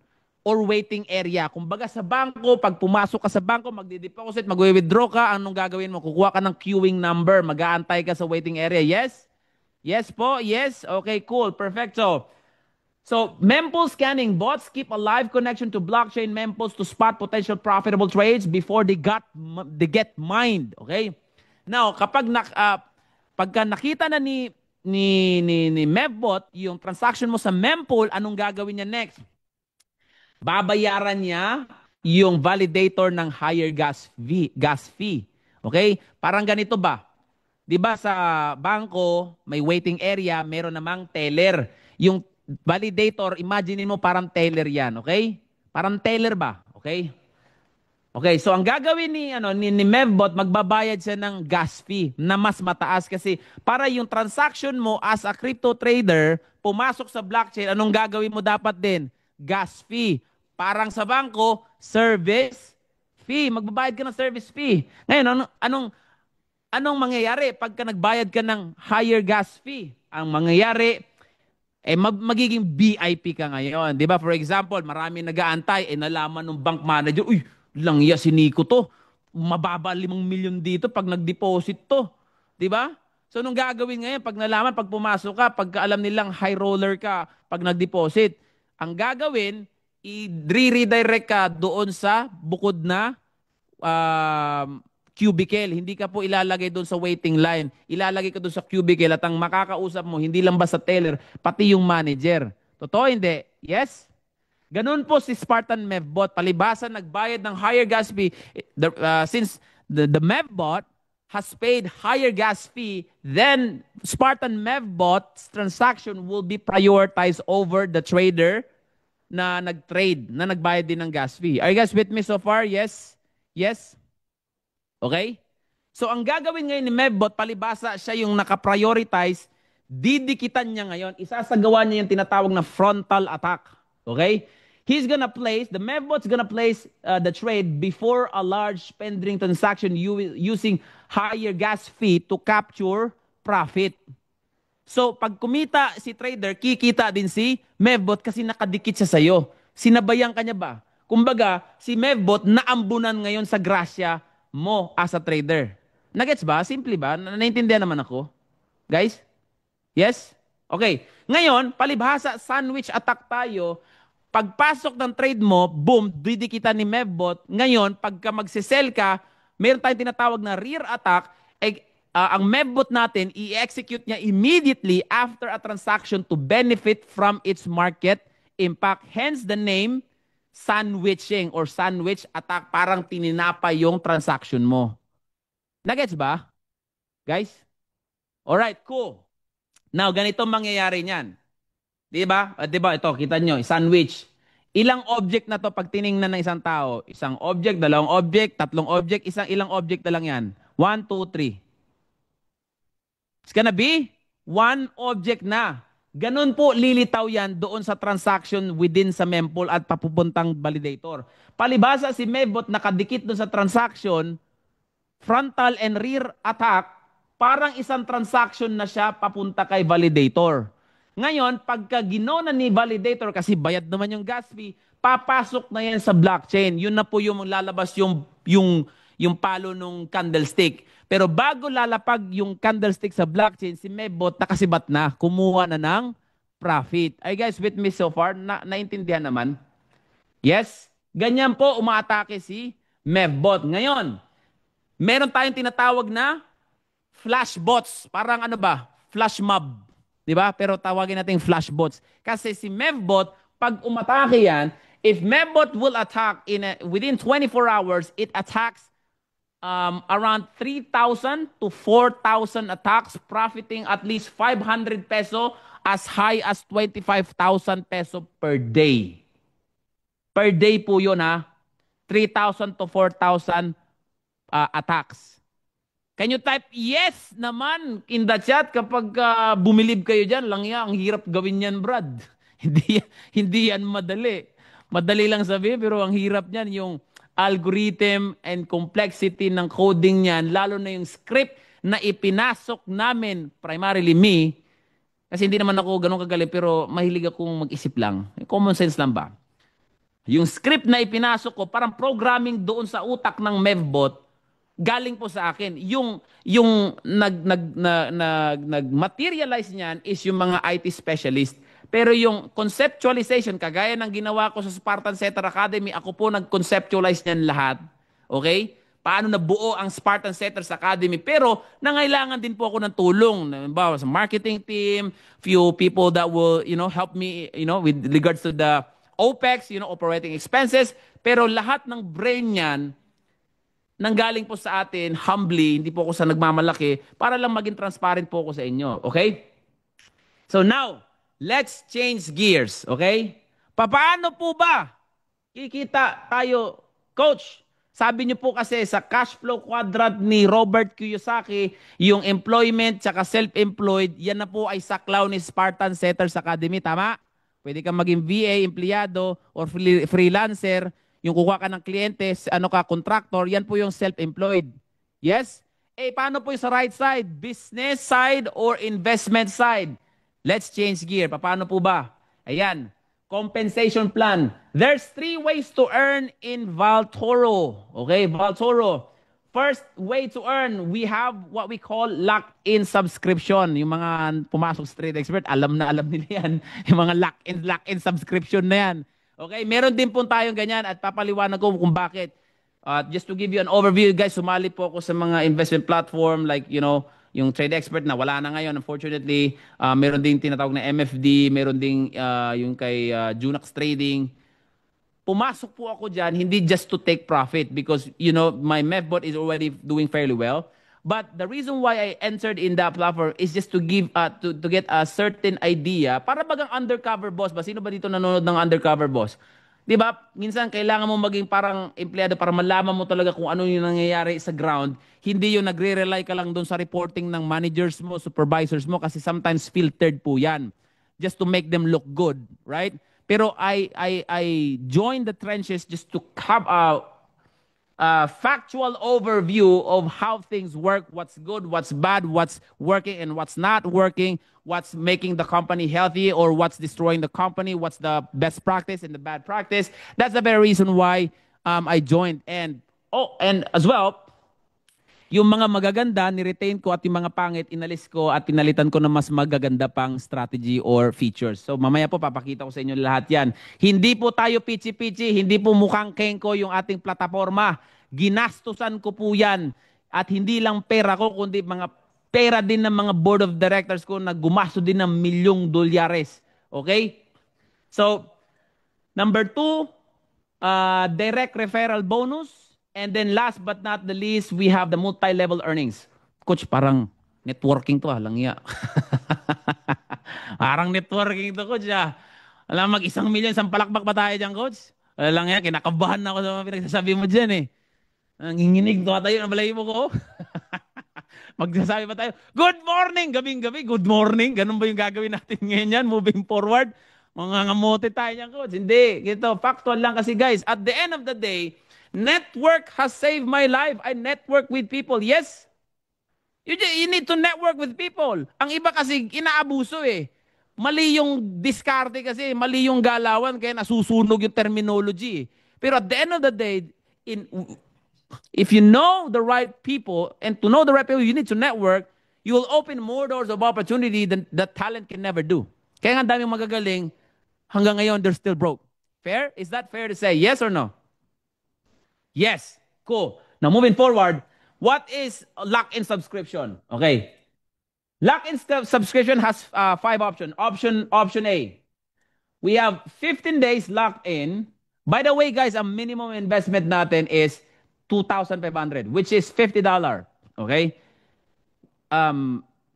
or waiting area. Kumbaga sa bangko, pag pumasok ka sa bangko, magdi-deposit, mag-withdraw ka, anong gagawin mo? Kukuha ka ng queuing number, mag-aantay ka sa waiting area. Yes? Yes po? Yes? Okay, cool. Perfecto. So, mempool scanning. Bots keep a live connection to blockchain mempools to spot potential profitable trades before they get mined. Okay? Now, pagka nakita na ni MEVBot yung transaction mo sa mempool, anong gagawin niya next? Babayaran niya yung validator ng higher gas fee. Okay? Parang ganito ba? 'Di ba sa bangko, may waiting area, meron namang teller. Yung validator, imagine mo parang teller 'yan, okay? Parang teller ba? Okay? Okay, so ang gagawin ni MEVBot, magbabayad siya ng gas fee na mas mataas kasi para yung transaction mo as a crypto trader, pumasok sa blockchain, anong gagawin mo dapat din? gas fee. Parang sa bangko, service fee. Magbabayad ka ng service fee. Ngayon, anong mangyayari pagka nagbayad ka ng higher gas fee? Ang mangyayari, magiging VIP ka ngayon. Di ba? For example, marami nag-aantay, nalaman ng bank manager, uy, langya si Nico to. Mababa 5 milyon dito pag nag-deposit to. Di ba? So, nung gagawin ngayon, pag nalaman, pag pumasok ka, pag alam nilang high roller ka, pag nag-deposit, ang gagawin, i-redirect ka doon sa bukod na cubicle. Hindi ka po ilalagay doon sa waiting line. Ilalagay ka doon sa cubicle at ang makakausap mo, hindi lang basta teller, pati yung manager. Totoo, hindi? Yes? Ganun po si Spartan Mevbot. Palibasa, nagbayad ng higher gas fee. Since the Mevbot has paid higher gas fee, then Spartan Mevbot's transaction will be prioritized over the trader na nag-trade, na nagbayad din ng gas fee. Are you guys with me so far? Yes? Yes? Okay? So, ang gagawin ngayon ni Mevbot, palibasa siya yung nakaprioritize, didikitan niya ngayon, isasagawa niya yung tinatawag na frontal attack. Okay? The Mevbot's gonna place the trade before a large pending transaction using higher gas fee to capture profit. So, pag kumita si trader, kikita din si Mevbot kasi nakadikit siya sa'yo. Sinabayan ka niya ba? Kumbaga, si Mevbot naambunan ngayon sa grasya mo as a trader. Nagets ba? Simple ba? Naintindihan naman ako? Guys? Yes? Okay. Ngayon, palibhasa, sandwich attack tayo. Pagpasok ng trade mo, boom, didikita ni Mevbot. Ngayon, pagka magsisell ka, meron tayong tinatawag na rear attack. Ang Mevbot natin, i-execute niya immediately after a transaction to benefit from its market impact. Hence the name, sandwiching or sandwich attack. Parang tininapa yung transaction mo. Nagets ba? Guys? Alright, cool. Now, ganito mangyayari niyan. Diba? Diba? Ito, kita nyo, sandwich. Ilang object na to pag tiningnan ng isang tao? Isang object, 2 object, 3 object, ilang object na lang yan. 1, 2, 3. It's gonna be 1 object na. Ganun po lilitaw yan doon sa transaction within sa mempool at papupuntang validator. Palibasa si Mevbot nakadikit doon sa transaction, frontal and rear attack, parang isang transaction na siya papunta kay validator. Ngayon, pagka ginona ni validator, kasi bayad naman yung gas fee, papasok na yan sa blockchain. Yun na po yung lalabas yung palo ng candlestick. Pero bago lalapag yung candlestick sa blockchain, si Mevbot nakasibat na, kumuha na ng profit. Are you guys with me so far? Naintindihan naman? Yes? Ganyan po umaatake si Mevbot. Ngayon, meron tayong tinatawag na flash bots. Parang ano ba? Flash mob. Diba? Pero tawagin natin flash bots. Kasi si Mevbot, pag umatake yan, if Mevbot will attack within 24 hours, it attacks around 3,000 to 4,000 attacks, profiting at least 500 peso as high as 25,000 peso per day. Per day po yun ha. 3,000 to 4,000 attacks. Can you type yes naman in the chat kapag bumilib kayo dyan? Langya, ang hirap gawin yan, Brad. hindi yan madali. Madali lang sabihin, pero ang hirap niyan, yung algorithm and complexity ng coding niyan, lalo na yung script na ipinasok namin, primarily me, kasi hindi naman ako ganun kagaling, pero mahilig akong mag-isip lang. Common sense lang ba? Yung script na ipinasok ko, parang programming doon sa utak ng Mevbot, galing po sa akin. Yung nag-materialize niyan is yung mga IT specialist. Pero yung conceptualization, kagaya ng ginawa ko sa Spartan Setter Academy, ako po nag-conceptualize niyan lahat. Okay? Paano nabuo ang Spartan Setters Academy. Pero nangailangan din po ako ng tulong. Sa marketing team, few people that will, help me, with regards to the OPEX, operating expenses. Pero lahat ng brain niyan, nanggaling po sa atin, humbly, hindi po ako sa nagmamalaki, para lang maging transparent po ako sa inyo. Okay? So now, let's change gears. Okay? Paano po ba kikita tayo? Coach, sabi niyo po kasi sa cash flow quadrant ni Robert Kiyosaki, yung employment tsaka self-employed, yan na po ay saklaw ni Spartan Setters Academy. Tama? Pwede kang maging VA, empleyado, or freelancer. Yung kukuha ka ng kliyente, ano ka, contractor, yan po yung self-employed. Yes? Eh, paano po yung sa right side? Business side or investment side? Let's change gear. Paano po ba? Ayan. Compensation plan. There's 3 ways to earn in Valtoro. Okay, Valtoro. First way to earn, we have what we call lock-in subscription. Yung mga pumasok sa Trade Expert, alam na alam nila yan. Yung mga lock-in subscription na yan. Okay, meron din po tayong ganyan at papaliwanag ko kung bakit. Just to give you an overview, guys, sumali po ako sa mga investment platform like, you know, yung Trade Expert na wala na ngayon, unfortunately. Meron ding tinatawag na MFD, meron ding yung kay Junax Trading. Pumasok po ako dyan, hindi just to take profit because, you know, my MEVBot is already doing fairly well. But the reason why I entered in that platform is just to give, to get a certain idea. Para bagang undercover boss ba? Sino ba dito nanonood ng undercover boss? Di ba? Minsan kailangan mo maging parang empleyado para malaman mo talaga kung ano yung nangyayari sa ground. Hindi yung nagre-rely ka lang doon sa reporting ng managers mo, supervisors mo kasi sometimes filtered po yan. Just to make them look good, right? Pero I joined the trenches just to have a factual overview of how things work, what's good, what's bad, what's working and what's not working, what's making the company healthy or what's destroying the company, what's the best practice and the bad practice. That's the very reason why I joined. And as well, yung mga magaganda, ni-retain ko at yung mga pangit, inalis ko at pinalitan ko na mas magaganda pang strategy or features. So mamaya po, papakita ko sa inyo lahat yan. Hindi po tayo pichi-pichi, hindi po mukhang kengko yung ating plataforma. Ginastusan ko po yan. At hindi lang pera ko, kundi mga pera din ng mga board of directors ko na gumasto din ng $1,000,000. Okay? So, number 2, direct referral bonus. And then last but not the least, we have the multi-level earnings. Coach, parang networking to lang ya. Parang networking to, Coach. Alam, mag-1,000,000, isang palakpak pa tayo dyan, Coach. Lang yan, kinakabahan ako sa mga pinagsasabi mo dyan eh. Nanginginig, tayo ng balahibo ko. Magsasabi pa tayo, good morning, gabing-gabi, good morning. Ganun ba yung gagawin natin ngayon yan, moving forward? Mga ngamote tayo dyan, Coach. Hindi, ito, factual lang kasi guys. At the end of the day, network has saved my life. I network with people. Yes? You need to network with people. Ang iba kasi inaabuso eh. Mali yung diskarte kasi, mali yung galawan, kaya nasusunog yung terminology. Pero at the end of the day, if you know the right people, and to know the right people, you need to network, you will open more doors of opportunity than that talent can never do. Kaya nga daming magagaling, hanggang ngayon, they're still broke. Fair? Is that fair to say? Yes or no? Yes. Cool. Now, moving forward, what is lock-in subscription? Okay. Lock-in subscription has 5 options. Option A. We have 15 days locked in. By the way, guys, ang minimum investment natin is $2,500, which is $50. Okay?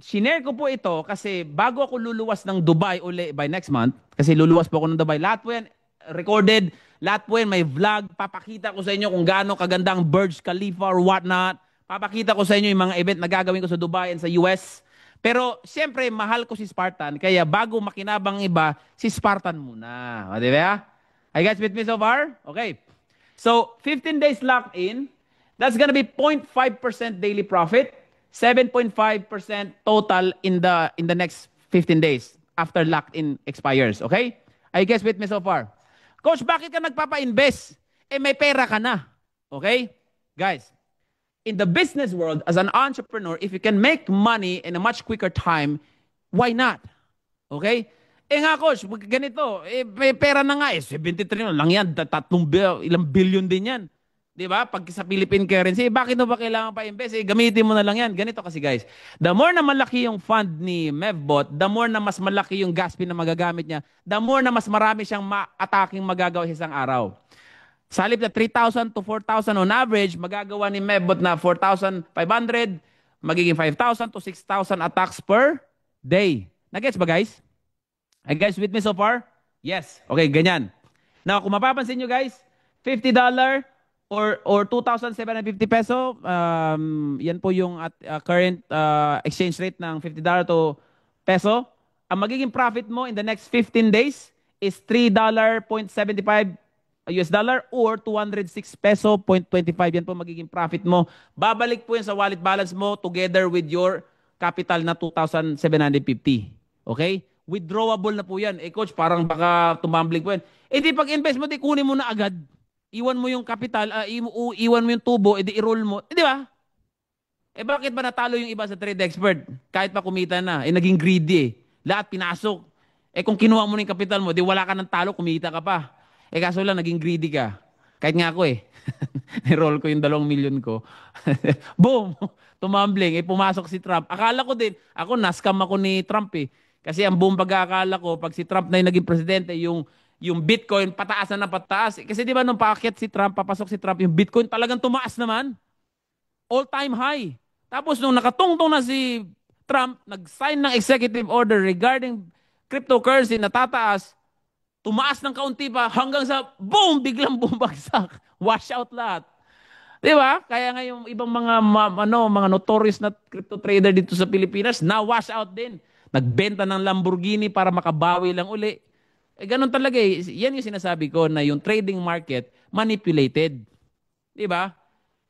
Shinare ko po ito kasi bago ako luluwas ng Dubai uli by next month, kasi luluwas po ako ng Dubai, lahat po yan recorded, lahat po yan may vlog, papakita ko sa inyo kung gaano kaganda ang Burj Khalifa or whatnot, papakita ko sa inyo yung mga event na gagawin ko sa Dubai and sa US. Pero siyempre, mahal ko si Spartan, kaya bago makinabang iba, si Spartan muna. O, di ba? Are you guys with me so far? Okay. So, 15 days locked in, that's gonna be 0.5% daily profit, 7.5% total in the next 15 days after locked in expires. Okay? Are you guys with me so far? Coach, bakit ka nagpapa-invest? Eh, may pera ka na. Okay? Guys, in the business world, as an entrepreneur, if you can make money in a much quicker time, why not? Okay? Eh nga, Coach, ganito, eh, may pera na nga eh, 73 lang yan, ilang billion din yan. Di ba? Pag sa Philippine currency, bakit mo ba kailangan pa invest? Eh, gamitin mo na lang yan. Ganito kasi guys, the more na malaki yung fund ni MEVBot, the more na mas malaki yung gas fee na magagamit niya, the more na mas marami siyang attacking magagawa sa isang araw. Sa halip na 3,000 to 4,000 on average, magagawa ni MEVBot na 4,500, magiging 5,000 to 6,000 attacks per day. Nagets ba guys? Are you guys with me so far? Yes. Okay, ganyan. Now, kung mapapansin nyo guys, $50 or 2,750 peso, yan po yung current exchange rate ng $50 to peso. Ang magiging profit mo in the next 15 days is $3.75 US dollar or 206 peso 0.25. Yan po magiging profit mo. Babalik po yan sa wallet balance mo together with your capital na 2,750. Okay? Withdrawable na po yan. Eh coach, parang baka tumambling po yan. Eh di pag-invest mo, di kunin mo na agad. Iwan mo yung capital, iwan mo yung tubo, edi i-roll mo. Eh di ba? Eh bakit ba natalo yung iba sa trade expert? Kahit pa kumita na. Eh naging greedy eh. Lahat pinasok. Eh kung kinuha mo na yung capital mo, di wala ka ng talo, kumita ka pa. Eh kaso lang, naging greedy ka. Kahit nga ako eh. I-roll ko yung 2 million ko. Boom! Tumambling. Eh pumasok si Trump. Akala ko din, ako na-scam ako ni Trump eh. Kasi ang buong pag-aakala ko, pag si Trump na yung naging presidente, yung Bitcoin pataas na pataas. Kasi di ba nung paakyat si Trump, papasok si Trump, yung Bitcoin talagang tumaas naman. All-time high. Tapos nung nakatungtong na si Trump, nag-sign ng executive order regarding cryptocurrency na tataas, tumaas ng kaunti pa hanggang sa boom, biglang bumagsak. Wash out lahat. Di ba? Kaya nga yung ibang mga notorious na crypto trader dito sa Pilipinas, na wash out din. Nagbenta ng Lamborghini para makabawi lang uli. Eh, ganun talaga eh. Yan yung sinasabi ko na yung trading market manipulated. Di ba?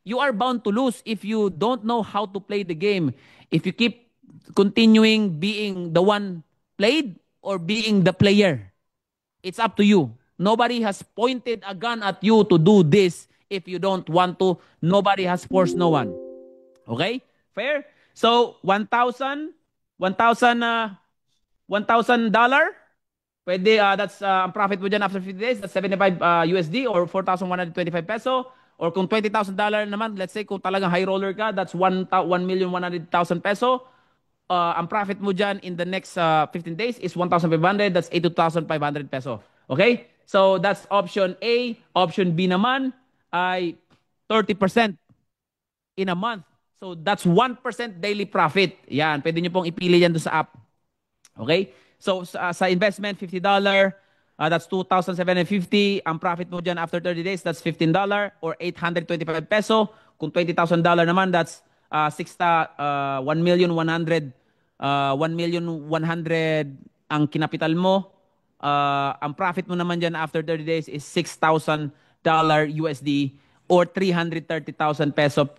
You are bound to lose if you don't know how to play the game. If you keep continuing being the one played or being the player. It's up to you. Nobody has pointed a gun at you to do this if you don't want to. Nobody has forced no one. Okay? Fair? So, $1,000. Pwede, that's ang profit mo dyan after 50 days. That's 75 USD or 4,125 peso. Or kung $20,000 naman, let's say kung talagang high roller ka, that's 1,100,000 peso. Ang profit mo dyan in the next 15 days is 1,500. That's 82,500 peso. Okay? So, that's option A. Option B naman ay 30% in a month. So, that's 1% daily profit. Yan. Pwede nyo pong ipili yan doon sa app. Okay? So, sa investment, $50. That's 2,750. Ang profit mo dyan after 30 days, that's $15 or 825 peso. Kung $20,000 naman, that's 1,100,000 ang kinapital mo. Ang profit mo naman dyan after 30 days is $6,000 USD or 330,000 peso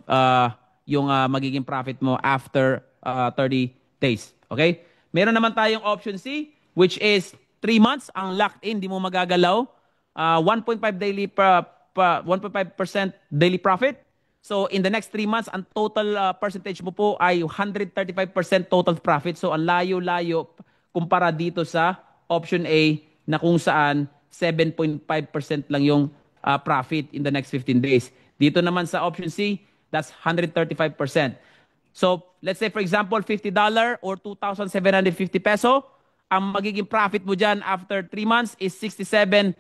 yung magiging profit mo after 30 days. Okay? Meron naman tayong option C, which is 3 months ang locked in, di mo magagalaw. 1.5% daily profit. So, in the next 3 months, ang total percentage mo po ay 135% total profit. So, ang layo-layo kumpara dito sa option A na kung saan 7.5% lang yung profit in the next 15 days. Dito naman sa option C, that's 135%. So, let's say for example, $50 or 2,750 peso. Ang magiging profit mo dyan after 3 months is $67.50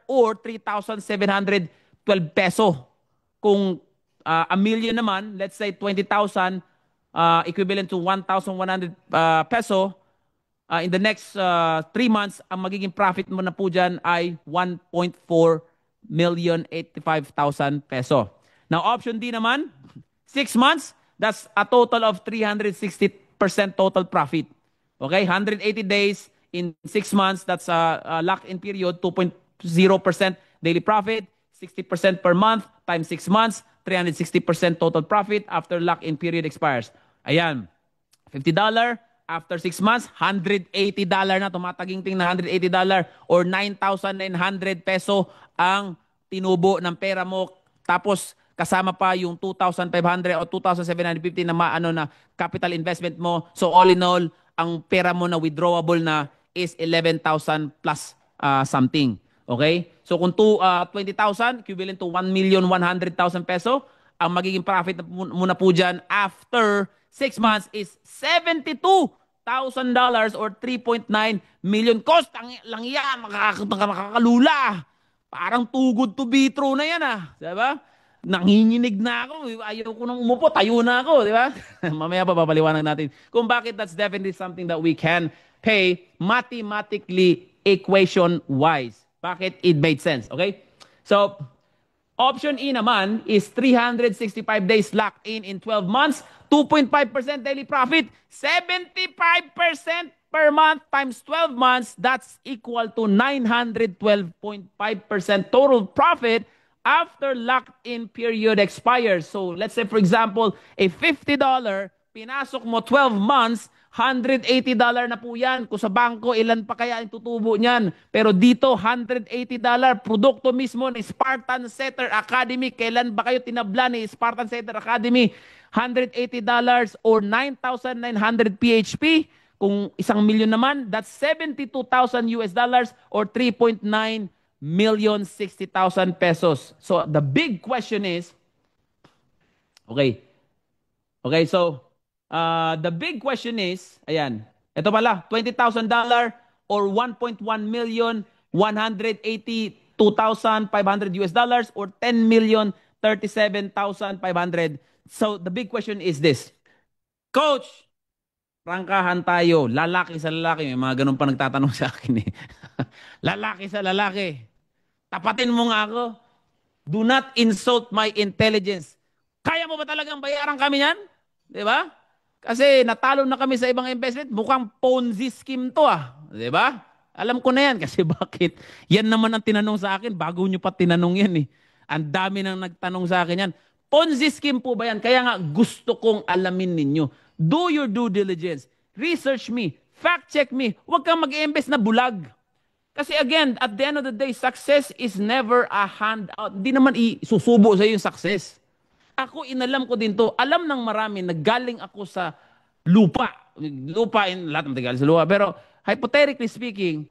or 3,712 peso. Kung a million naman, let's say 20,000, equivalent to 1,100 peso, in the next 3 months, ang magiging profit mo na po dyan ay 1.4,085,000 peso. Now, option D naman, 6 months, that's a total of 360% total profit. Okay, 180 days in 6 months, that's a lock-in period, 2.0% daily profit, 60% per month times 6 months, 360% total profit after lock-in period expires. Ayan, $50 after 6 months, $180 na, tumataginting na $180 or 9,900 peso ang tinubo ng pera mo. Tapos kasama pa yung 2,500 o 2,750 na na capital investment mo. So all in all, ang pera mo na withdrawable na is 11,000 plus something. Okay? So kung 20,000, equivalent to 1,100,000 peso, ang magiging profit mo na po dyan after 6 months is $72,000 or 3.9 million. Cost, lang yan, makakalula. Parang too good to be true na yan Diba? Nanginginig na ako. Ayaw ko nang umupo, tayo na ako. Diba? Mamaya pa papaliwanag natin kung bakit that's definitely something that we can pay mathematically equation-wise. Bakit it made sense. Okay? So, option E naman is 365 days locked in 12 months, 2.5% daily profit, 75% per month times 12 months, that's equal to 912.5% total profit after locked-in period expires. So let's say, for example, a $50, pinasok mo 12 months, $180 na po yan. Kung sa bangko, ilan pa kaya ang tutubo niyan? Pero dito, $180, produkto mismo ni Spartan Setter Academy. Kailan ba kayo tinabla ni Spartan Setter Academy? $180 or 9,900 PHP. Kung 1,000,000 naman, that's 72,000 US dollars or 3.9,060,000 pesos. So the big question is, okay, so the big question is, ayan, ito pala, $20,000 or 1.1,182,500 US dollars or 10,037,500. So the big question is this, Coach, prangkahan tayo, lalaki sa lalaki. May mga ganun pa nagtatanong sa akin eh. Lalaki sa lalaki. Tapatin mo nga ako. Do not insult my intelligence. Kaya mo ba talagang bayaran kami yan? Diba? Kasi natalo na kami sa ibang investment. Mukhang Ponzi scheme to ah. Diba? Alam ko na yan. Kasi bakit? Yan naman ang tinanong sa akin. Bago nyo pa tinanong yan eh. Ang dami nang nagtanong sa akin yan. Ponzi scheme po ba yan? Kaya nga gusto kong alamin ninyo. Do your due diligence. Research me. Fact check me. Huwag kang mag-invest na bulag. Kasi again, at the end of the day, success is never a handout. Hindi naman isusubo sa yung success. Ako, inalam ko din to. Alam ng marami, naggaling ako sa lupa. Lupa, lahat ng galing sa lupa. Pero hypothetically speaking,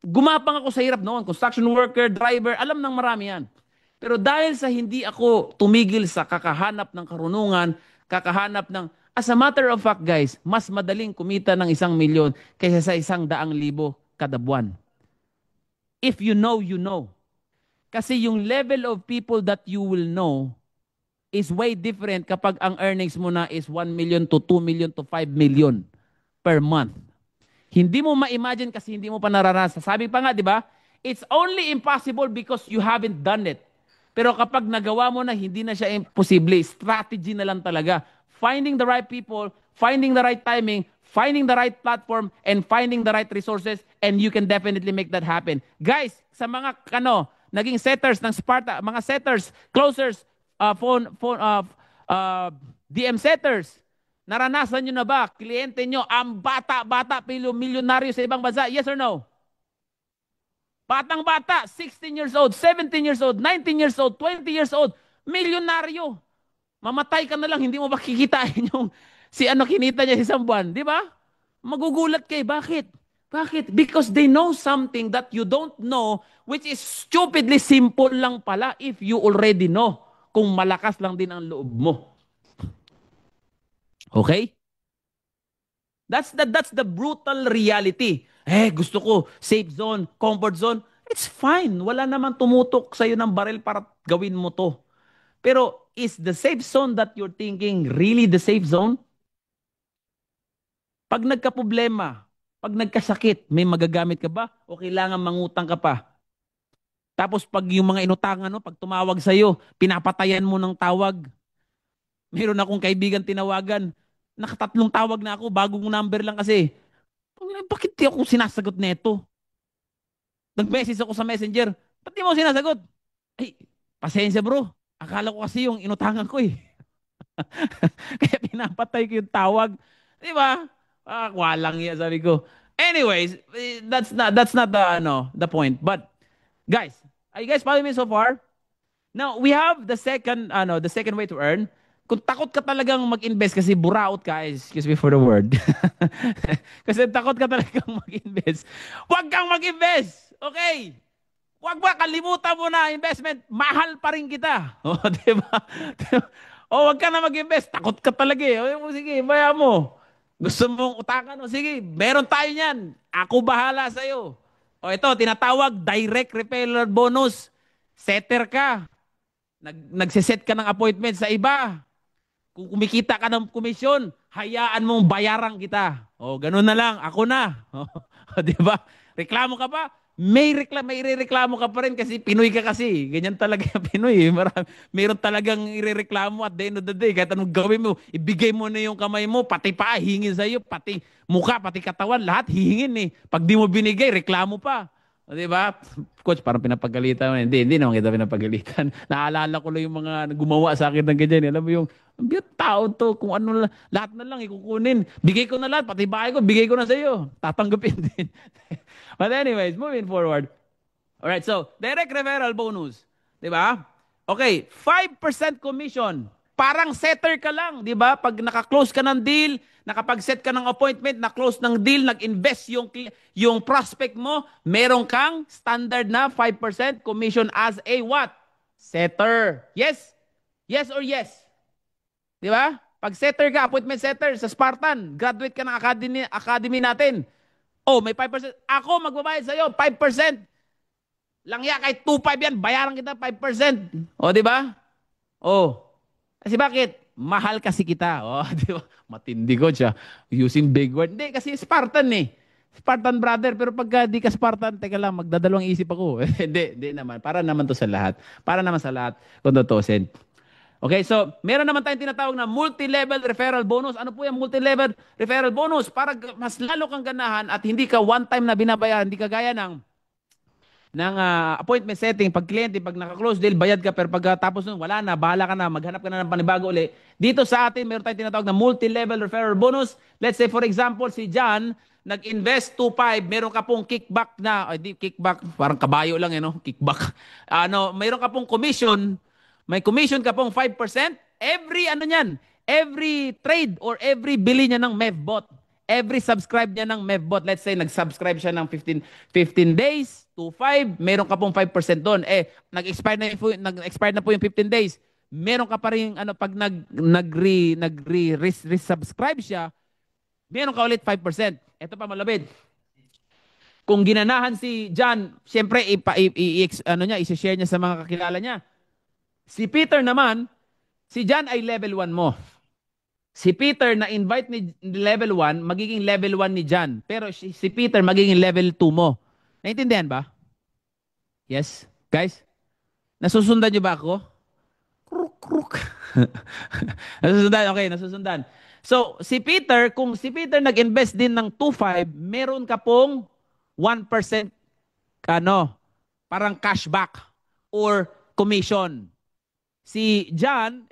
gumapang ako sa hirap noon. Construction worker, driver, alam ng marami yan. Pero dahil sa hindi ako tumigil sa kakahanap ng karunungan, kakahanap ng as a matter of fact, guys, mas madaling kumita ng 1,000,000 kaysa sa 100,000 kada buwan. If you know, you know. Kasi yung level of people that you will know is way different kapag ang earnings mo na is 1,000,000 to 2,000,000 to 5,000,000 per month. Hindi mo ma-imagine kasi hindi mo pa naranasan. Sabi pa nga, di ba? It's only impossible because you haven't done it. Pero kapag nagawa mo na, hindi na siya imposible. Strategy na lang talaga. Finding the right people, finding the right timing, finding the right platform, and finding the right resources, and you can definitely make that happen. Guys, sa mga naging setters ng Sparta, mga setters, closers, DM setters, naranasan nyo na ba, kliyente nyo, ang bata-bata, milyonaryo sa ibang bansa? Yes or no? Batang-bata, 16 years old, 17 years old, 19 years old, 20 years old, milyonaryo. Mamatay ka na lang, hindi mo ba kikitain yung kinita niya sa isang buwan, di ba? Magugulat kayo. Bakit? Bakit? Because they know something that you don't know, which is stupidly simple lang pala if you already know. Kung malakas lang din ang loob mo. Okay? That's the brutal reality. Gusto ko safe zone, comfort zone. It's fine. Wala naman tumutok sa'yo ng baril para gawin mo to. Pero is the safe zone that you're thinking really the safe zone? Pag nagka-problema, pag nagkasakit, may magagamit ka ba? O kailangan mangutang ka pa? Tapos pag yung mga inutangan, pag tumawag sa'yo, pinapatayan mo ng tawag. Meron akong kaibigan tinawagan, nakatatlong tawag na ako, bagong number lang kasi. Bakit di ako sinasagot neto? Nag-message ako sa messenger, ba't di mo sinasagot? Ay, pasensya bro. Akala ko kasi yung inutangan ko eh. Kaya pinapatay ko yung tawag. Di ba? Walang yan, sabi ko. Anyways, that's not the point. But guys, are you guys following me so far? Now, we have the second way to earn. Kung takot ka talagang mag-invest kasi buraot ka, excuse me for the word. Kasi takot ka talagang mag-invest. Huwag kang mag-invest. Okay? Huwag ba, kalimutan mo na investment. Mahal pa rin kita. O, diba? O, huwag ka na mag-invest. Takot ka talaga eh. O, sige, baya mo. Gusto mong utakan? O, sige, meron tayo niyan. Ako bahala sa'yo. O, ito, tinatawag direct referral bonus. Setter ka. Nagsiset ka ng appointment sa iba. Kung kumikita ka ng komisyon, hayaan mong bayaran kita. O, ganun na lang. Ako na. O, diba? Reklamo ka pa? may irereklamo ka pa rin kasi Pinoy ka kasi. Ganyan talaga yung Pinoy. Mayroon talagang irereklamo at the end of the day. Kahit anong gawin mo, ibigay mo na yung kamay mo, pati paa, hingin sa'yo, pati mukha, pati katawan, lahat hihingin eh. Pag di mo binigay, reklamo pa. O, di ba? Coach, parang pinapagalitan mo. Hindi naman kita pinapagalitan. Naalala ko lang yung mga gumawa sa akin ng ganyan. Alam mo yung, ang biyot tao to, kung ano, lahat na lang ikukunin. Bigay ko na lahat, pati bahay ko, bigay ko na sa'yo. Tatanggapin din. But anyways, moving forward. All right, so direct referral bonus, 'di ba? Okay, 5% commission. Parang setter ka lang, 'di ba? Pag naka-close ka ng deal, nakapag-set ka ng appointment, na-close ng deal, nag-invest yung prospect mo, meron kang standard na 5% commission as a what? Setter. Yes? Yes or yes? 'Di ba? Pag setter ka, appointment setter sa Spartan, graduate ka ng academy natin. Oh, may 5%. Ako magbabayad sa'yo, 5%. Langya, kahit 2.5 yan, bayaran kita 5%. O, di ba? Oh. Kasi bakit? Mahal kasi kita. Oh, di ba? Matindi ko siya. Using big word. Hindi, kasi Spartan eh. Spartan brother. Pero pagka di ka Spartan, teka lang, magdadalawang isip ako. Hindi naman. Para naman to sa lahat. Para naman sa lahat. Kung tutusin. Okay, so meron naman tayong tinatawag na multi-level referral bonus. Ano po yung multi-level referral bonus? Para mas lalo kang ganahan at hindi ka one-time na binabayaran, hindi ka gaya ng appointment setting. Pag kliyente, pag naka-close deal, bayad ka, pero pagkatapos nun, wala na, bahala ka na, maghanap ka na ng panibago uli. Dito sa atin, meron tayong tinatawag na multi-level referral bonus. Let's say, for example, si John, nag-invest 2.5, meron ka pong kickback na, di kickback, parang kabayo lang no? Kickback. Meron ka pong commission. May commission ka pong 5%. Every trade or every bili niya ng MEVBot, every subscribe niya ng MEVBot, let's say nag-subscribe siya ng 15 days, 2.5, meron ka pong 5% doon. Nag-expire na po yung 15 days. Meron ka pa rin, pag nag-resubscribe siya, meron ka ulit 5%. Ito pa malapit. Kung ginanahan si John, siyempre, i-share niya sa mga kakilala niya. Si Peter naman, si John ay level 1 mo. Si Peter na invite ni level 1, magiging level 1 ni John. Pero si Peter magiging level 2 mo. Naintindihan ba? Yes? Guys? Nasusundan niyo ba ako? Kruk. Nasusundan? Okay, nasusundan. So, kung si Peter nag-invest din ng 2.5, meron ka pong 1% parang cashback or commission. Si John,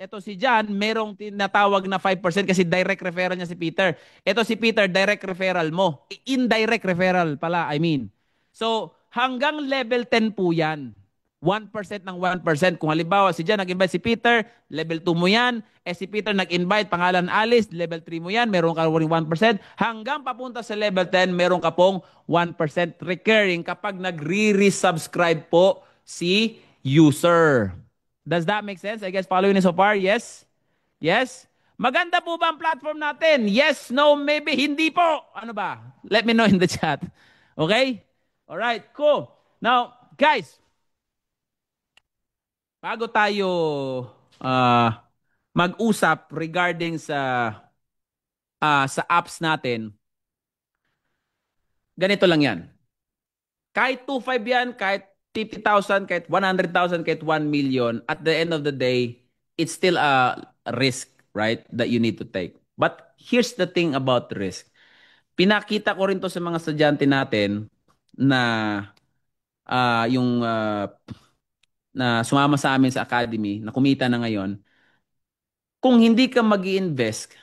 merong tinatawag na 5% kasi direct referral niya si Peter. Ito si Peter, direct referral mo. Indirect referral pala, I mean. So, hanggang level 10 po yan. 1% ng 1%. Kung halimbawa si John nag-invite si Peter, level 2 mo yan. Si Peter nag-invite, pangalan Alice, level 3 mo yan, meron ka rin 1%. Hanggang papunta sa level 10, meron ka pong 1% recurring kapag nag-re-resubscribe po si user. Does that make sense? I guess following it so far? Yes? Yes? Maganda po ba ang platform natin? Yes, no, maybe, hindi po. Ano ba? Let me know in the chat. Okay? Alright, cool. Now, guys, bago tayo mag-usap regarding sa apps natin, ganito lang yan. Kahit 2.5 yan, kahit 50,000, kahit 100,000, kahit 1 million, at the end of the day, it's still a risk, right, that you need to take. But here's the thing about risk. Pinakita ko rin to sa mga estudyante natin na na sumama sa amin sa academy, na kumita na ngayon. Kung hindi ka mag-i-invest,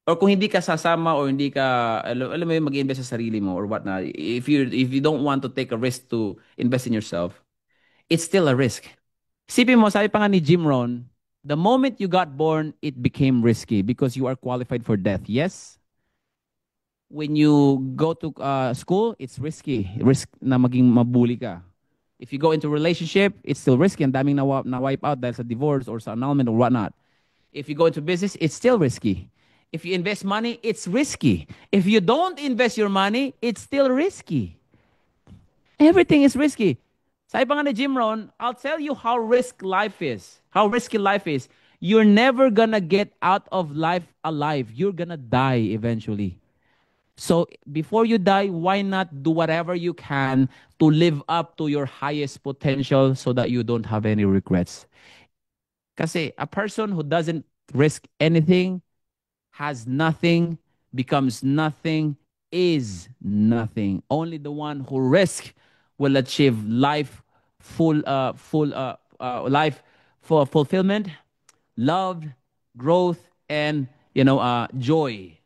or kung hindi ka sasama or hindi ka alam mo yung mag-invest sa sarili mo or what na, if you don't want to take a risk to invest in yourself, it's still a risk. Isipin mo, sabi pa nga ni Jim Rohn, the moment you got born, it became risky because you are qualified for death. Yes? When you go to school, it's risky. Risk na maging mabuli ka. If you go into a relationship, it's still risky. Ang daming na-wipe out dahil sa divorce or sa annulment or whatnot. If you go into business, it's still risky. If you invest money, it's risky. If you don't invest your money, it's still risky. Everything is risky. Sabi pa nga ni Jim Rohn, I'll tell you how risky life is. You're never gonna get out of life alive. You're gonna die eventually. So before you die, why not do whatever you can to live up to your highest potential so that you don't have any regrets? Kasi a person who doesn't risk anything, has nothing, becomes nothing, is nothing. Only the one who risk will achieve life life for fulfillment, love, growth, and joy.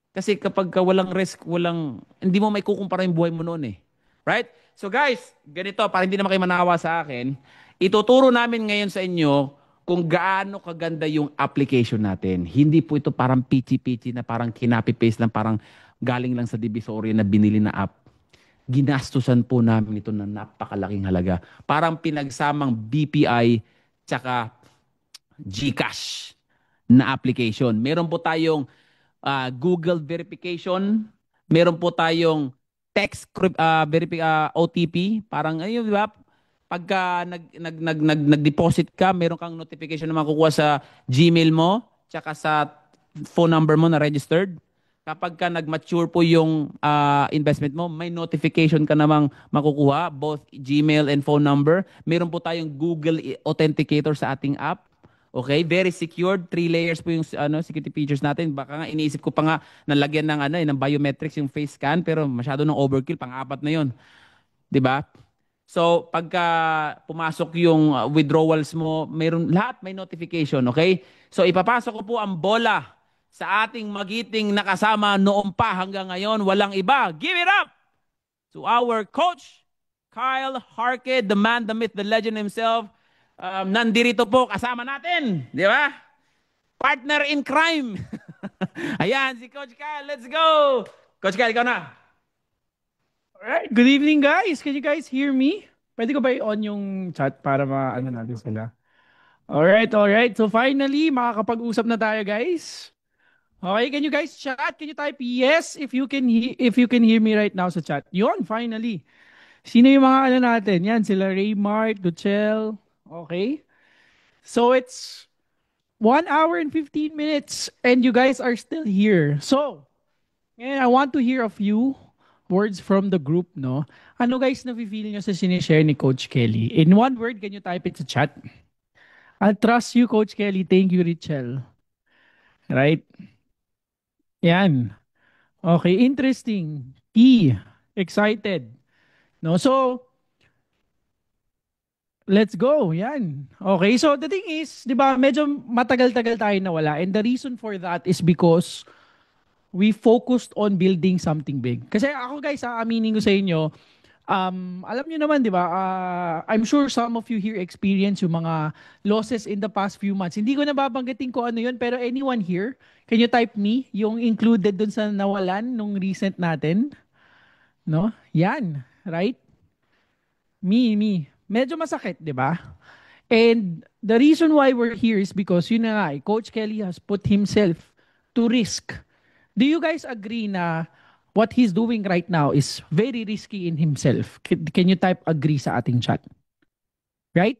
Kasi kapag walang risk, hindi mo may kukumpara yung buhay mo noon eh. Right? So guys, ganito, para hindi naman kayo manawa sa akin, ituturo namin ngayon sa inyo kung gaano kaganda yung application natin. Hindi po ito parang pichi-pichi na parang kinapi-paste lang, parang galing lang sa Divisoria na binili na app. Ginastusan po namin ito ng napakalaking halaga. Parang pinagsamang BPI tsaka GCash na application. Meron po tayong Google verification. Meron po tayong OTP. Parang ayun, di ba? Pagka nag-deposit ka, meron kang notification na makukuha sa Gmail mo, tsaka sa phone number mo na registered. Kapag ka nag-mature po yung investment mo, may notification ka namang makukuha, both Gmail and phone number. Meron po tayong Google Authenticator sa ating app. Okay, very secured. 3 layers po yung security features natin. Baka nga iniisip ko pa nga nalagyan ng biometrics yung face scan, pero masyado ng overkill, pang-apat na 'yon. 'Di ba? So, pagka pumasok yung withdrawals mo, lahat may notification, okay? So, ipapasok ko po ang bola sa ating magiting nakasama noong pa hanggang ngayon, walang iba. Give it up to our coach, Kyle Harked, the man, the myth, the legend himself. Nandirito po kasama natin, di ba? Partner in crime. Ayan, si Coach Kyle. Let's go. Coach Kyle, ikaw na. Alright, good evening guys. Can you guys hear me? Pwede ko ba i-on yung chat para maano natin sila? Alright. So finally, makakapag-usap na tayo guys. Okay, can you guys chat? Can you type yes if you can hear me right now sa chat? Yun, finally. Sino yung mga natin? Yan, sila Raymart, Duchel. Okay. So it's 1 hour and 15 minutes and you guys are still here. So, and I want to hear a few words from the group, no? Ano guys na-feel nyo sa sinishare ni Coach Kelly? In one word, can you type it sa chat? I'll trust you, Coach Kelly. Thank you, Richel. Right? Yan. Okay, interesting. Key. Excited. No, so, let's go. Yan. Okay, so the thing is, di ba, medyo matagal-tagal tayo nawala. And the reason for that is because we focused on building something big. Kasi ako guys, aaminin ko sa inyo, alam nyo naman, di ba, I'm sure some of you here experience yung mga losses in the past few months. Hindi ko nababanggitin ko ano yun, pero anyone here, can you type me, yung included dun sa nawalan nung recent natin? No? Yan. Right? Me. Medyo masakit, di ba? And the reason why we're here is because, yun na nga, Coach Kelly has put himself to risk. Do you guys agree na what he's doing right now is very risky in himself? Can you type agree sa ating chat? Right?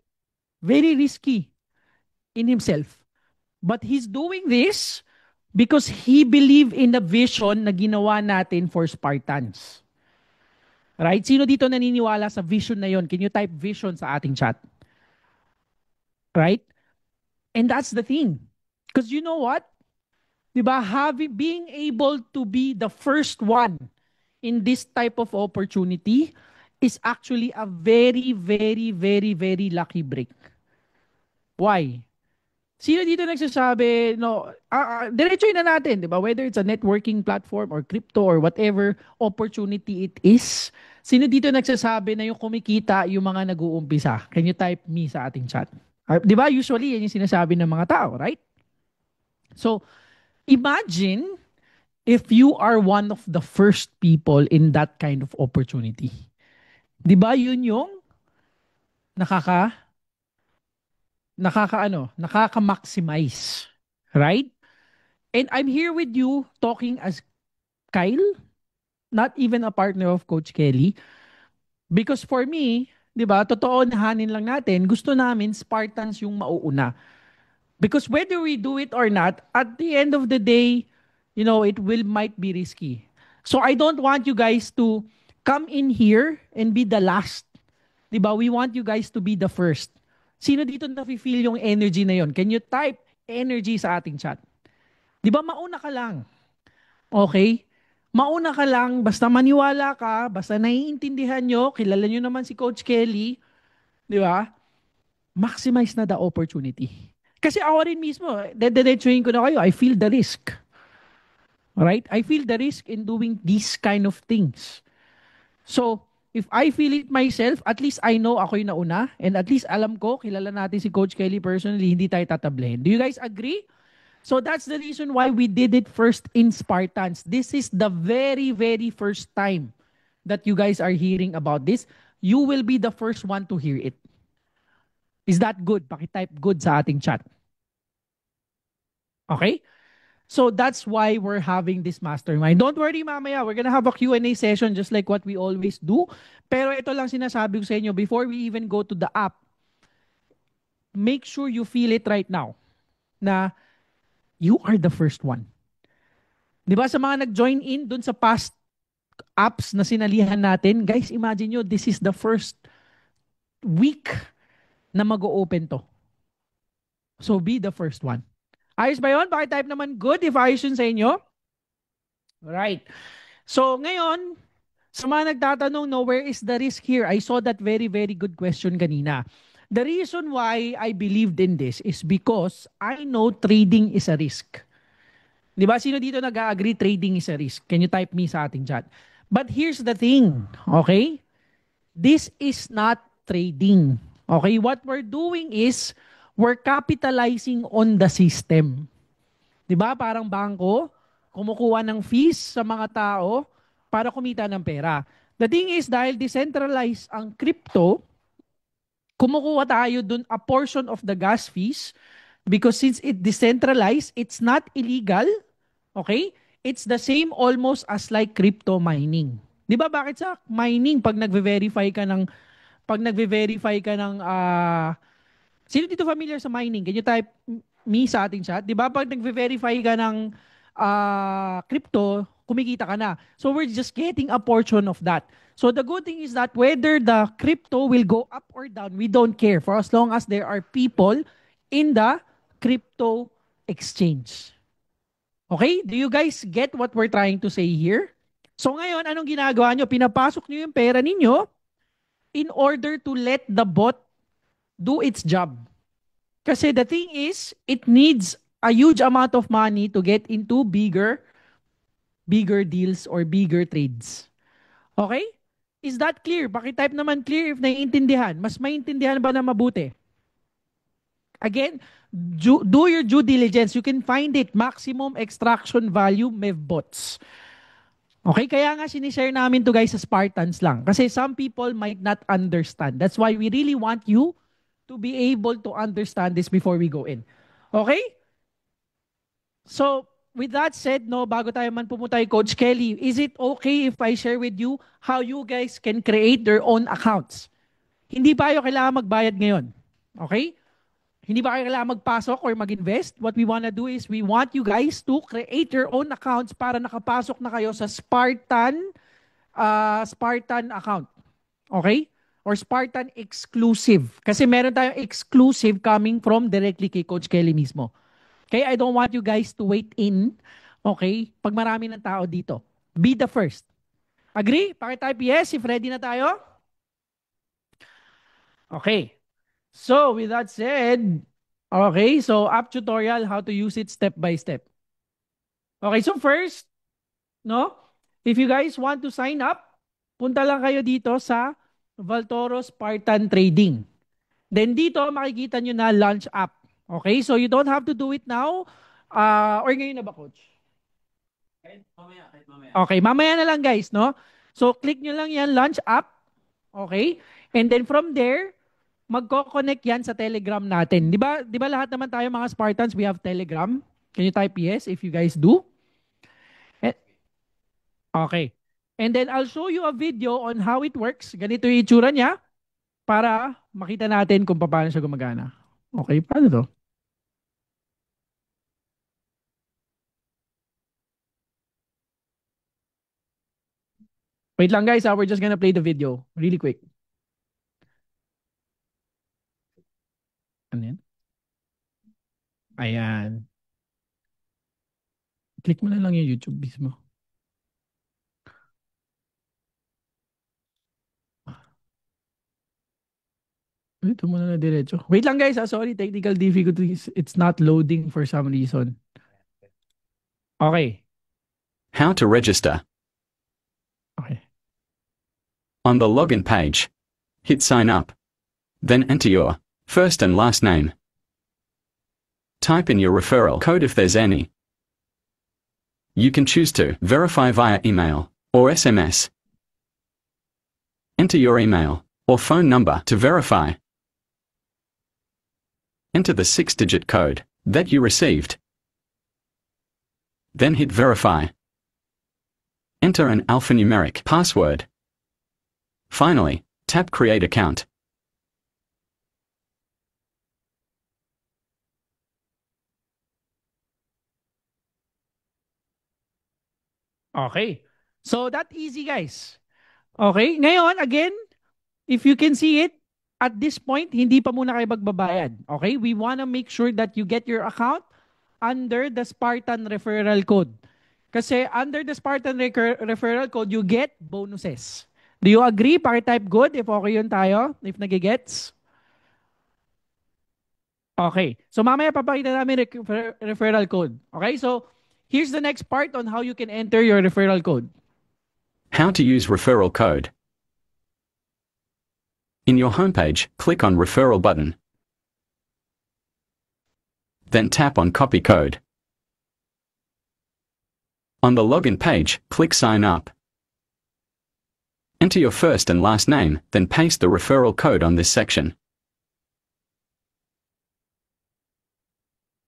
Very risky in himself. But he's doing this because he believed in the vision na ginawa natin for Spartans. Right? Sino dito naniniwala sa vision na yon? Can you type vision sa ating chat? Right? And that's the thing. Because you know what? Diba? Being able to be the first one in this type of opportunity is actually a very, very, very, very lucky break. Why? Sino dito nagsasabi, no, diretsoy na natin, di ba? Whether it's a networking platform or crypto or whatever opportunity it is, sino dito nagsasabi na yung kumikita yung mga nag-uumpisa? Can you type me sa ating chat? Di ba? Usually, yan yung sinasabi ng mga tao, right? So, imagine if you are one of the first people in that kind of opportunity. Di ba yun yung nakaka-maximize. Right? And I'm here with you talking as Kyle, not even a partner of Coach Kelly. Because for me, di ba, totoo nahanin lang natin, gusto namin Spartans yung mauuna. Because whether we do it or not, at the end of the day, you know, it might be risky. So I don't want you guys to come in here and be the last. Diba? We want you guys to be the first. Sino dito nafe-feel yung energy na yon? Can you type energy sa ating chat? Diba mauna ka lang? Okay? Mauna ka lang, basta maniwala ka, basta naiintindihan nyo, kilala nyo naman si Coach Kelly, di ba? Maximize na the opportunity. Kasi ako rin mismo, dediretsuhin ko na kayo, I feel the risk. Right? I feel the risk in doing these kind of things. So, if I feel it myself, at least I know ako'y nauna, and at least alam ko, kilala natin si Coach Kelly personally, hindi tayo tatablehin. Do you guys agree? So that's the reason why we did it first in Spartans. This is the very, very first time that you guys are hearing about this. You will be the first one to hear it. Is that good? Pakitype good sa ating chat. Okay? So that's why we're having this mastermind. Don't worry, mamaya. We're gonna have a Q&A session just like what we always do. Pero ito lang sinasabi ko sa inyo, before we even go to the app, make sure you feel it right now na you are the first one. Di ba sa mga nag-join in dun sa past apps na sinalihan natin, guys, imagine nyo, this is the first week na mag-o-open to. So be the first one. Ayos ba yun? Pakitype naman good if ayos yun sa inyo. Alright. So ngayon, sa mga nagtatanong, no, where is the risk here? I saw that very, very good question kanina. The reason why I believed in this is because I know trading is a risk. Di ba? Sino dito nag-agree trading is a risk? Can you type me sa ating chat? But here's the thing, okay? This is not trading. Okay? What we're doing is we're capitalizing on the system. Di ba? Parang bangko, kumukuha ng fees sa mga tao para kumita ng pera. The thing is, dahil decentralized ang crypto, kumukuha tayo dun a portion of the gas fees because since it decentralized, it's not illegal. Okay? It's the same almost as like crypto mining. 'Di ba bakit sa mining pag nagve-verify ka ng sino dito familiar sa mining? Can you type me sa ating chat? 'Di ba pag nagve-verify ka ng crypto, kumikita ka na. So we're just getting a portion of that. So the good thing is that whether the crypto will go up or down, we don't care for as long as there are people in the crypto exchange. Okay? Do you guys get what we're trying to say here? So ngayon, anong ginagawa nyo? Pinapasok nyo yung pera ninyo in order to let the bot do its job. Kasi the thing is, it needs a huge amount of money to get into bigger deals or bigger trades. Okay? Is that clear? Pakitype naman clear if naiintindihan. Mas maintindihan ba na mabuti? Again, do your due diligence. You can find it. Maximum extraction value MEVBOTs. Okay? Kaya nga sinishare namin to guys sa Spartans lang. Kasi some people might not understand. That's why we really want you to be able to understand this before we go in. Okay? So, with that said, no, bago tayo man pumunta kay Coach Kelly, is it okay if I share with you how you guys can create their own accounts? Hindi pa kayo kailangan magbayad ngayon. Okay? Hindi ba kayo kailangan magpasok or mag-invest? What we want to do is we want you guys to create your own accounts para nakapasok na kayo sa Spartan account. Okay? Or Spartan exclusive. Kasi meron tayong exclusive coming from directly kay Coach Kelly mismo. Okay? I don't want you guys to wait in. Okay? Pag marami ng tao dito. Be the first. Agree? Pakitype yes if ready na tayo. Okay. So, with that said, okay, so app tutorial, how to use it step by step. Okay, so first, no, if you guys want to sign up, punta lang kayo dito sa Valtoro Spartan Trading. Then dito, makikita nyo na launch app. Okay, so you don't have to do it now. Or ngayon na ba, Coach? Kahit mamaya. Okay, mamaya na lang guys, no? So, click nyo lang yan, launch app. Okay? And then from there, magko-connect yan sa Telegram natin. Di ba lahat naman tayo mga Spartans, we have Telegram? Can you type yes if you guys do? Okay. And then I'll show you a video on how it works. Ganito yung itsura niya para makita natin kung paano siya gumagana. Okay, paano to? Wait lang guys, we're just gonna play the video really quick. Ano yan? Ayan. Click mo na lang yung YouTube mismo. Ito mo na diretso. Wait lang guys, sorry, technical difficulties. It's not loading for some reason. Okay. How to register. Okay. On the login page, hit sign up. Then enter your first and last name. Type in your referral code if there's any. You can choose to verify via email or SMS. Enter your email or phone number to verify. Enter the 6-digit code that you received. Then hit verify. Enter an alphanumeric password. Finally, tap create account. Okay. So that easy guys. Okay. Ngayon, again, if you can see it, at this point, hindi pa muna kayo magbabayad. Okay? We wanna make sure that you get your account under the Spartan referral code. Kasi under the Spartan referral code, you get bonuses. Do you agree? Pakitype good if okay yun tayo, if nagigets. Okay. So mamaya papakita namin referral code. Okay? So here's the next part on how you can enter your referral code. How to use referral code. In your homepage, click on Referral button. Then tap on Copy Code. On the login page, click Sign Up. Enter your first and last name, then paste the referral code on this section.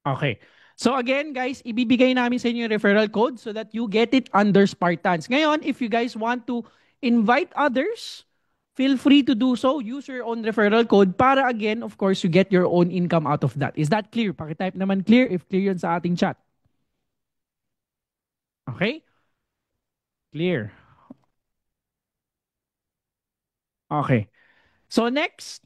Okay. So again, guys, ibibigay namin sa inyo yung referral code so that you get it under Spartans. Ngayon, if you guys want to invite others, feel free to do so. Use your own referral code para again, of course, you get your own income out of that. Is that clear? Pakitype naman clear if clear yun sa ating chat. Okay? Clear. Okay. So next,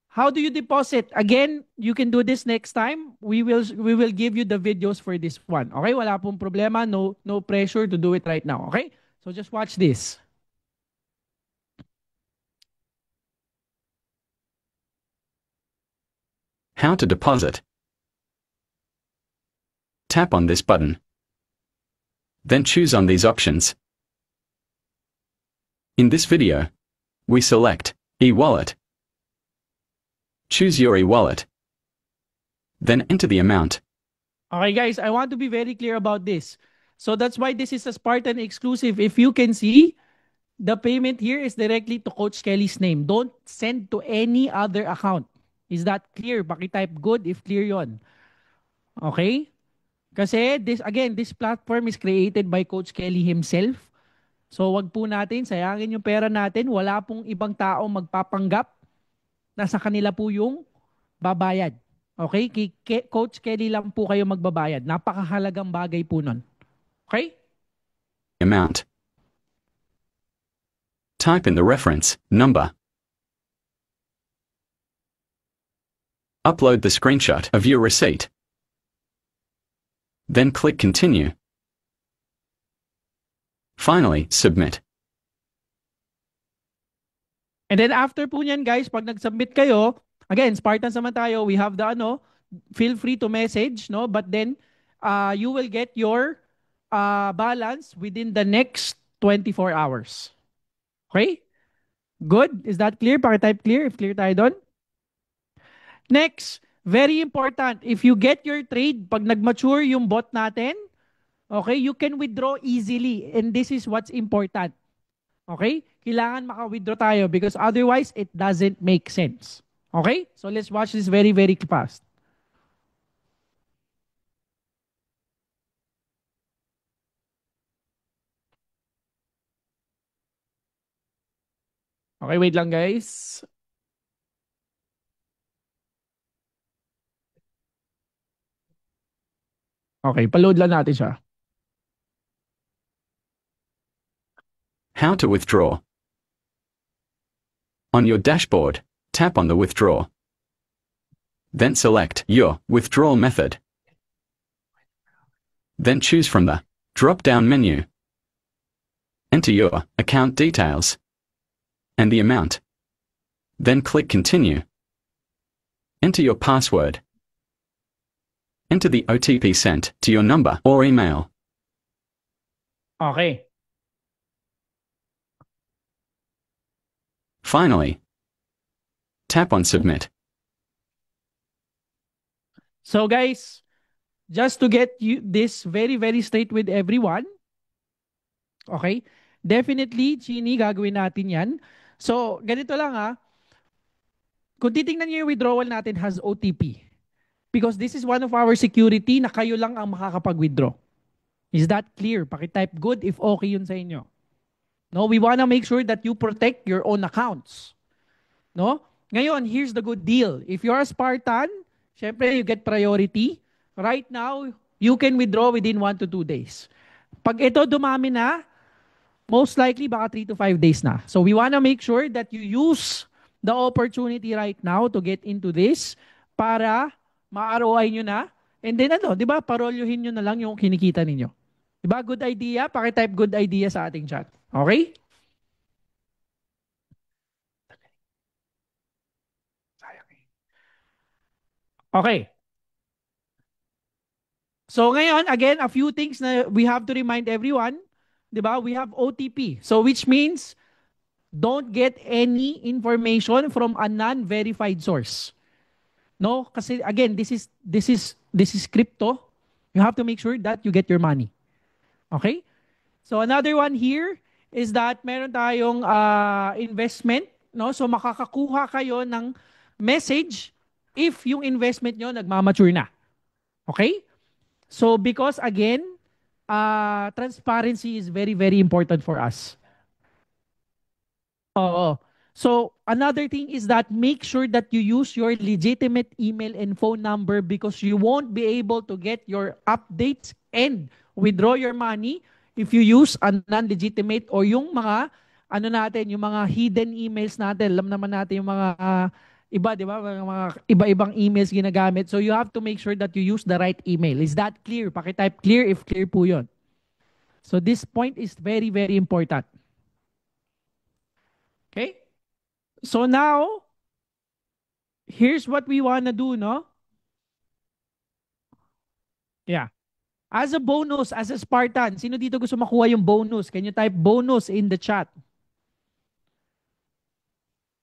how do you deposit? Again, you can do this next time. We will give you the videos for this one. Okay? Wala pong problema. No pressure to do it right now. Okay? So just watch this. How to deposit. Tap on this button. Then choose on these options. In this video, we select e-wallet. Choose your e-wallet. Then enter the amount. Okay guys, I want to be very clear about this. So that's why this is a Spartan exclusive. If you can see, the payment here is directly to Coach Kelly's name. Don't send to any other account. Is that clear? Pakitype good if clear yon. Okay? Kasi this platform is created by Coach Kelly himself. So wag po natin sayangin yung pera natin. Wala pong ibang tao magpapanggap na sa kanila po yung babayad. Okay? Kay Coach Kelly lang po kayo magbabayad. Napakahalagang bagay po nun. Okay? Amount. Type in the reference number. Upload the screenshot of your receipt. Then click Continue. Finally, submit. And then after po niyan guys, pag nag-submit kayo, again, Spartans naman tayo, we have the feel free to message, no? But then, you will get your balance within the next 24 hours. Okay? Good? Is that clear? Pakitype clear if clear tayo doon. Next, very important, if you get your trade, pag nag-mature yung bot natin, okay, you can withdraw easily. And this is what's important. Okay? Kailangan maka-withdraw tayo because otherwise, it doesn't make sense. Okay? So let's watch this very, very fast. Okay, wait lang guys. Okay, pa-load lang natin siya. How to withdraw. On your dashboard, tap on the withdraw. Then select your withdrawal method. Then choose from the drop-down menu. Enter your account details and the amount. Then click Continue. Enter your password. Enter the OTP sent to your number or email. Okay. Finally, tap on Submit. So guys, just to get you this very, very straight with everyone, okay? Definitely, Chini, gagawin natin yan. So, ganito lang ha. Kung titingnan nyo yung withdrawal natin has OTP. Because this is one of our security na kayo lang ang makakapag-withdraw. Is that clear? Pakitype good if okay yun sa inyo. No, we wanna make sure that you protect your own accounts. No? Ngayon, here's the good deal. If you're a Spartan, syempre you get priority. Right now, you can withdraw within 1 to 2 days. Pag ito dumami na, most likely baka 3 to 5 days na. So we wanna make sure that you use the opportunity right now to get into this para ma-ROI nyo na. And then di ba, parolyuhin nyo na lang yung kinikita ninyo. Di ba, good idea? Pakitype good idea sa ating chat. Okay? Okay. So ngayon, again, a few things na we have to remind everyone. Di ba? We have OTP. So which means, don't get any information from a non-verified source. No? Kasi again, this is crypto. You have to make sure that you get your money. Okay? So another one here is that meron tayong investment, no? So makakakuha kayo ng message if yung investment nyo nagmamature na. Okay? So because again, transparency is very, very important for us. Oo. So another thing is that make sure that you use your legitimate email and phone number because you won't be able to get your updates and withdraw your money if you use a non-legitimate or yung mga yung mga hidden emails natin. Alam naman natin yung mga iba, di ba? Mga iba-ibang emails ginagamit. So you have to make sure that you use the right email. Is that clear? Pakitype clear if clear po yun. So this point is very, very important. Okay? So now, here's what we wanna do, no? Yeah. As a bonus, as a Spartan, sino dito gusto makuha yung bonus? Can you type bonus in the chat?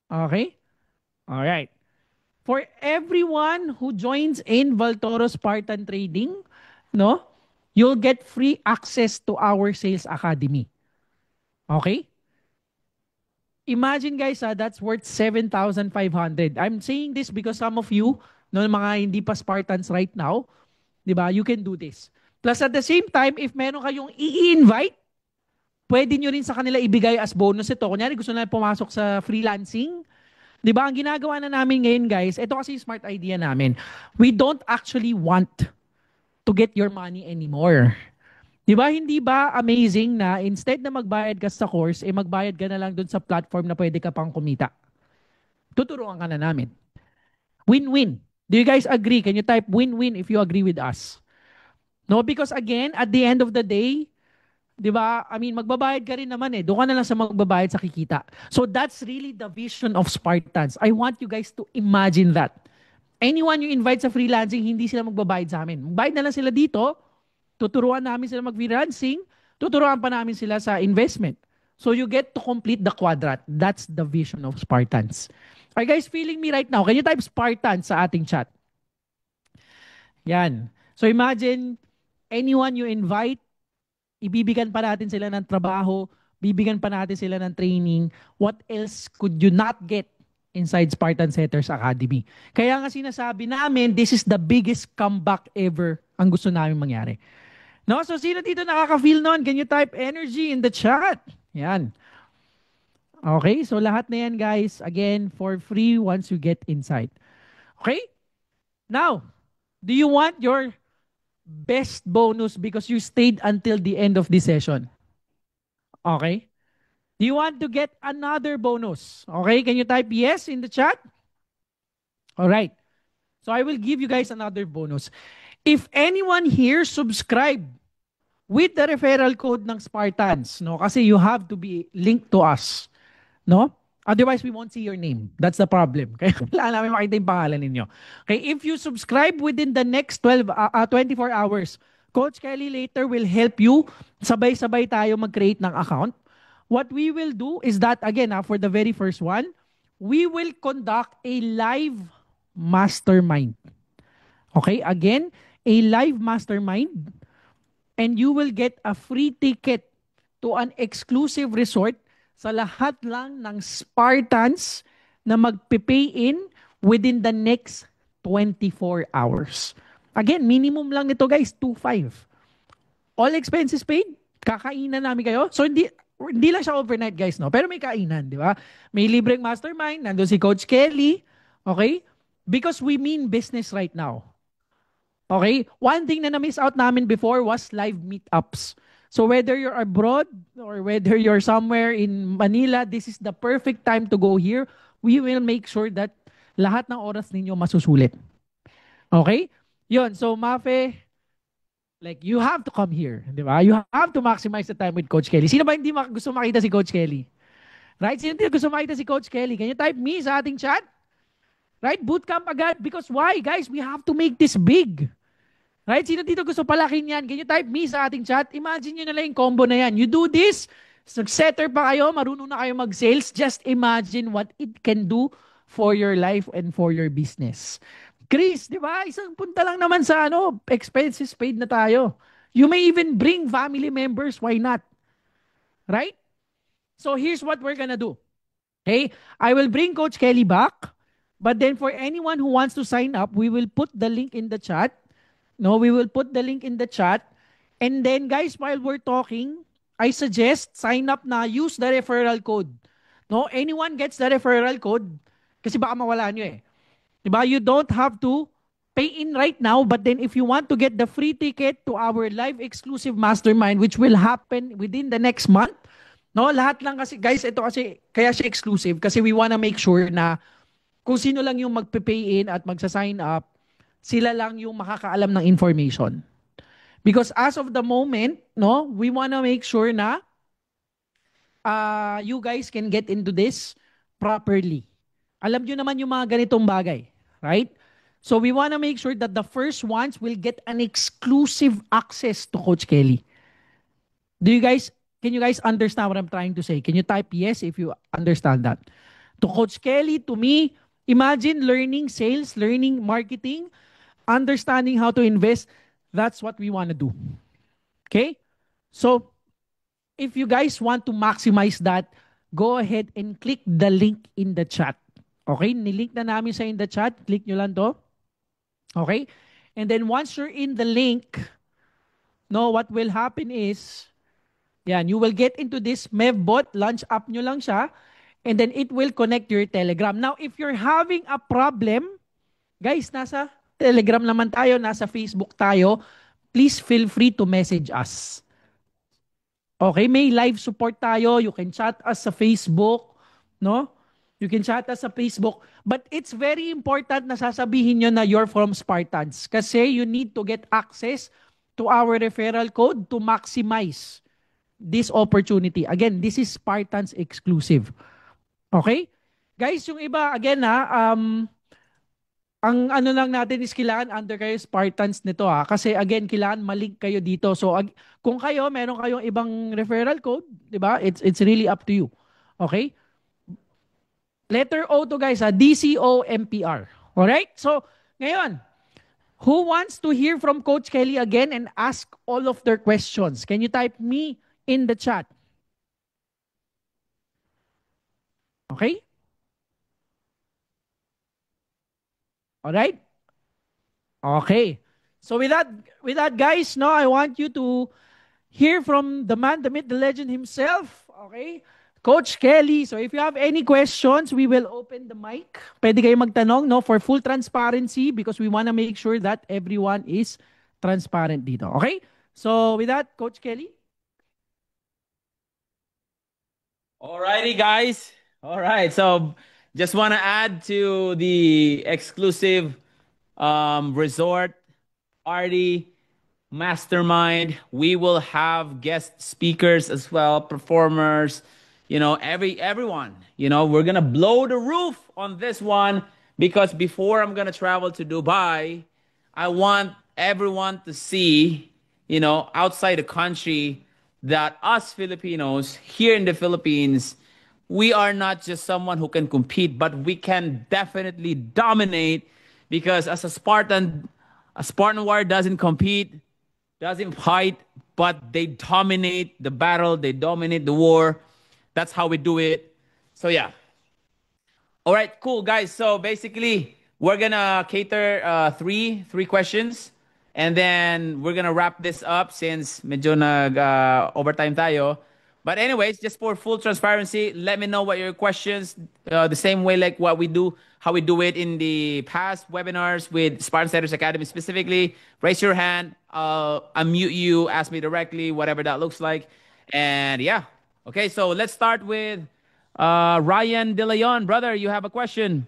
Okay? All right. For everyone who joins in Valtoro Spartan Trading, no? You'll get free access to our sales academy. Okay? Imagine guys, that's worth 7,500. I'm saying this because some of you, no, mga hindi pa Spartans right now, di ba, you can do this. Plus at the same time, if meron kayong i-invite, pwede nyo rin sa kanila ibigay as bonus ito. Kunyari gusto na pumasok sa freelancing. Di ba, ang ginagawa na namin ngayon guys, ito kasi yung smart idea namin. We don't actually want to get your money anymore. Di ba, hindi ba amazing na instead na magbayad ka sa course, magbayad ka na lang dun sa platform na pwede ka pang kumita? Tuturuan ka na namin. Win-win. Do you guys agree? Can you type win-win if you agree with us? No, because again, at the end of the day, di ba, magbabayad ka rin naman doon ka na lang sa magbabayad sa kikita. So that's really the vision of Spartans. I want you guys to imagine that. Anyone you invite sa freelancing, hindi sila magbabayad sa amin. Magbayad na lang sila dito, tuturuan namin sila mag-freelancing, tuturuan pa namin sila sa investment. So you get to complete the quadrant. That's the vision of Spartans. Are you guys feeling me right now? Can you type Spartans sa ating chat? Yan. So imagine, anyone you invite, ibibigyan pa natin sila ng trabaho, bibigyan pa natin sila ng training. What else could you not get inside Spartan Setters Academy? Kaya nga sinasabi namin, this is the biggest comeback ever ang gusto namin mangyari. No? So sino dito nakaka-feel nun? Can you type energy in the chat? Yan. Okay, so lahat na yan guys, again, for free once you get inside. Okay? Now, do you want your best bonus because you stayed until the end of the session? Okay? Do you want to get another bonus? Okay, can you type yes in the chat? All right. So I will give you guys another bonus. If anyone here subscribe with the referral code ng Spartans, no? Kasi you have to be linked to us, no? Otherwise, we won't see your name. That's the problem. Kaya kailangan namin makita yung pangalan ninyo. Okay, if you subscribe within the next 24 hours, Coach Kelly later will help you. Sabay-sabay tayo mag-create ng account. What we will do is that, again, for the very first one, we will conduct a live mastermind. Okay, again, a live mastermind, and you will get a free ticket to an exclusive resort sa lahat lang ng Spartans na magpipay in within the next 24 hours. Again, minimum lang nito guys, 2.5. All expenses paid, kakainan namin kayo. So hindi lang siya overnight guys, no? Pero may kainan, di ba? May libreng mastermind, nandun si Coach Kelly, okay? Because we mean business right now. Okay? One thing na na-miss out namin before was live meetups. So whether you're abroad or whether you're somewhere in Manila, this is the perfect time to go here. We will make sure that lahat ng oras ninyo masusulit. Okay? Yun. So Mafe, like you have to come here. Di ba? You have to maximize the time with Coach Kelly. Sino ba hindi gusto makita si Coach Kelly? Right? Sino hindi gusto makita si Coach Kelly? Can you type me sa ating chat? Right? Bootcamp agad. Because why? Guys, we have to make this big. Right? Sino dito gusto palakin yan? Can you type me sa ating chat? Imagine nyo na lang yung combo na yan. You do this, nag-setter pa kayo, marunong na kayo mag-sales, just imagine what it can do for your life and for your business. Chris, di ba? Isang punta lang naman sa expenses paid na tayo. You may even bring family members. Why not? Right? So here's what we're gonna do. Okay? I will bring Coach Kelly back. But then for anyone who wants to sign up, we will put the link in the chat. No, we will put the link in the chat. And then guys, while we're talking, I suggest sign up na, use the referral code. No, anyone gets the referral code kasi baka mawala nyo eh. Diba? You don't have to pay in right now, but then if you want to get the free ticket to our live exclusive mastermind, which will happen within the next month, no, lahat lang kasi, guys, ito kasi, kaya siya exclusive kasi we wanna make sure na kung sino lang yung magpe-pay in at magsa-sign up, sila lang yung makakaalam ng information. Because as of the moment, no, we wanna make sure na you guys can get into this properly. Alam nyo naman yung mga ganitong bagay, right? So we wanna make sure that the first ones will get an exclusive access to Coach Kelly. Can you guys understand what I'm trying to say? Can you type yes if you understand that? To Coach Kelly, to me, imagine learning sales, learning marketing, understanding how to invest. That's what we want to do. Okay? So, if you guys want to maximize that, go ahead and click the link in the chat. Okay? Nilink na namin sa in the chat. Click nyo lang to. Okay? And then once you're in the link, no, what will happen is, yan, you will get into this Mevbot, launch up nyo lang siya, and then it will connect your Telegram. Now, if you're having a problem, guys, nasa Telegram naman tayo, nasa Facebook tayo, please feel free to message us. Okay, may live support tayo. You can chat us sa Facebook, no? You can chat us sa Facebook. But it's very important na sasabihin nyo na you're from Spartans kasi you need to get access to our referral code to maximize this opportunity. Again, this is Spartans exclusive. Okay? Guys, yung iba, again ang ano lang natin is kailangan under kayo Spartans nito kasi again kailangan malink kayo dito. So kung kayo meron kayong ibang referral code, 'di ba? It's really up to you. Okay? Letter O to guys, DCOMPR. All right? So ngayon, who wants to hear from Coach Kelly again and ask all of their questions? Can you type me in the chat? Okay? All right? Okay. So with that guys, no, I want you to hear from the man, the myth, the legend himself. Okay? Coach Kelly. So if you have any questions, we will open the mic. Pwede kayo magtanong, no, for full transparency because we want to make sure that everyone is transparent dito. Okay? So with that, Coach Kelly. Alrighty, guys. All right. So just want to add to the exclusive resort party mastermind. We will have guest speakers as well, performers, everyone. We're gonna blow the roof on this one because before I'm gonna travel to Dubai, I want everyone to see, outside the country that us Filipinos here in the Philippines, we are not just someone who can compete, but we can definitely dominate because as a Spartan warrior doesn't compete, doesn't fight, but they dominate the battle, they dominate the war. That's how we do it. So yeah. All right, cool guys. So basically, we're gonna cater three questions, and then we're gonna wrap this up since medyo nag overtime tayo. But anyways, just for full transparency, let me know what your questions. The same way like what we do, how we do it in the past webinars with Spartan Setters Academy specifically. Raise your hand. I'll unmute you. Ask me directly, whatever that looks like. And yeah, okay. So let's start with Ryan De Leon, brother, you have a question.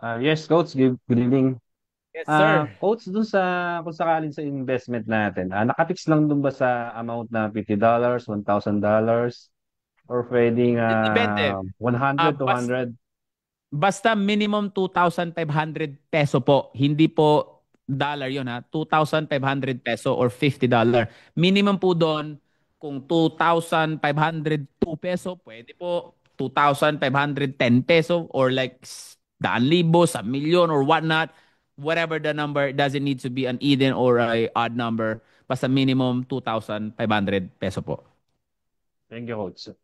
Yes, Coach. Good evening. Yes, sir. Coach, dun sa, kung sakalin sa investment natin, nakapix lang dun ba sa amount na $50, $1,000, or pwedeng Depende. 100, Bas, 200? basta minimum 2,500 peso po. Hindi po dollar yun ha. 2,500 peso or $50. Minimum po doon, kung 2,502 peso, pwede po 2,510 peso or like 100,000, sa milyon or whatnot. Whatever the number, it doesn't need to be an even or a odd number. Basta minimum 2,500 peso po. Thank you, Coach.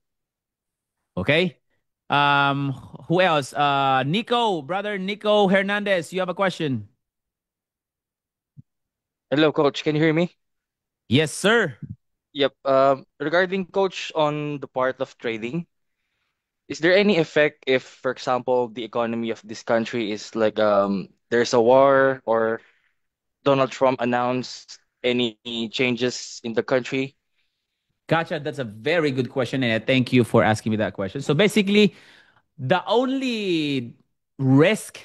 Okay? Um, who else? Nico, brother Nico Hernandez, you have a question? Hello, Coach. Can you hear me? Yes, sir. Yep. Regarding Coach on the part of trading, is there any effect if, for example, the economy of this country is like there's a war or Donald Trump announced any changes in the country? Gotcha. That's a very good question, and I thank you for asking me that question. So basically, the only risk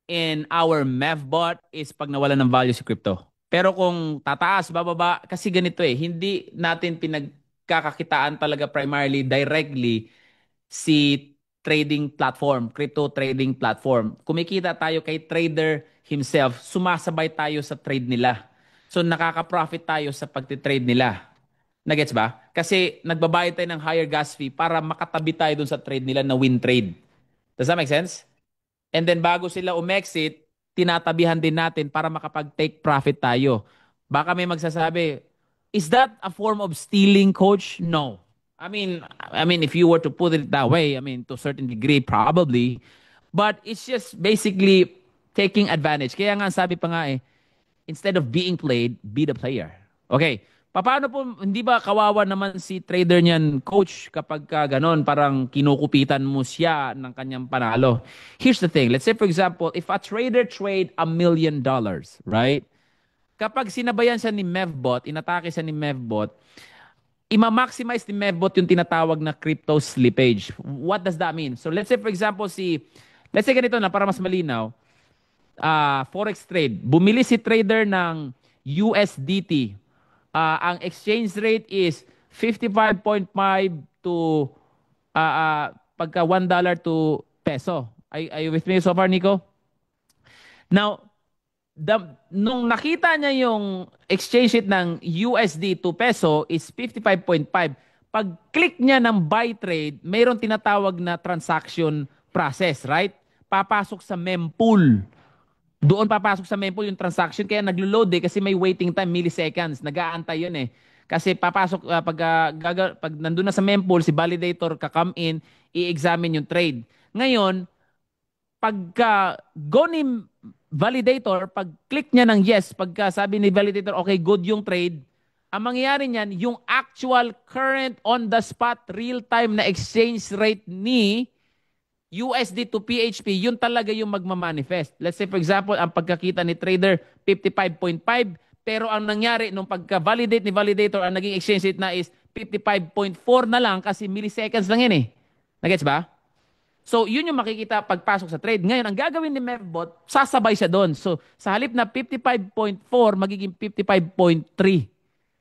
in our MEVBot is pag nawala ng value si crypto. Pero kung tataas, bababa, kasi ganito hindi natin pinagkakakitaan talaga primarily, directly, si trading platform, crypto trading platform. Kumikita tayo kay trader himself, sumasabay tayo sa trade nila. So nakaka-profit tayo sa pagtitrade nila. Nagets ba? Kasi nagbabayad tayo ng higher gas fee para makatabi tayo dun sa trade nila na win trade. Does that make sense? And then bago sila umexit, tinatabihan din natin para makapag-take profit tayo. Baka may magsasabi, is that a form of stealing, coach? No. I mean, if you were to put it that way, I mean, to a certain degree, probably. But it's just basically taking advantage. Kaya nga sabi pa nga instead of being played, be the player. Okay. Paano po, hindi ba kawawa naman si trader niyan, coach, kapag ka ganon, parang kinukupitan mo siya ng kanyang panalo? Here's the thing. Let's say, for example, if a trader trade $1 million, right? Kapag sinabayan siya ni Mevbot, inatake siya ni Mevbot, ima-maximize ni Mevbot yung tinatawag na crypto slippage. What does that mean? So let's say, for example, let's say ganito na, para mas malinaw, forex trade. Bumili si trader ng USDT. Ang exchange rate is 55.5 to pagka $1 to peso. Are you with me so far, Nico? Now, nung nakita niya yung exchange rate ng USD to peso is 55.5. Pag click niya ng buy trade, mayroon tinatawag na transaction process, right? Papasok sa mempool. Doon papasok sa mempool yung transaction kaya naglo-load kasi may waiting time milliseconds. Nag-aantay yun Kasi papasok pag nandun na sa mempool si validator ka-come in, i-examine yung trade. Ngayon, pagka go ni validator, pag click niya ng yes, pagka sabi ni validator okay, good yung trade, ang mangyayari niyan, yung actual current on the spot real time na exchange rate ni USD to PHP, yun talaga yung magmamanifest. Let's say for example, ang pagkakita ni trader 55.5, pero ang nangyari nung pagka-validate ni validator, ang naging exchange rate na is 55.4 na lang kasi milliseconds lang yan eh. Nagets ba? So, yun yung makikita pagpasok sa trade. Ngayon, ang gagawin ni Mevbot, sasabay siya doon. So, sa halip na 55.4, magiging 55.3.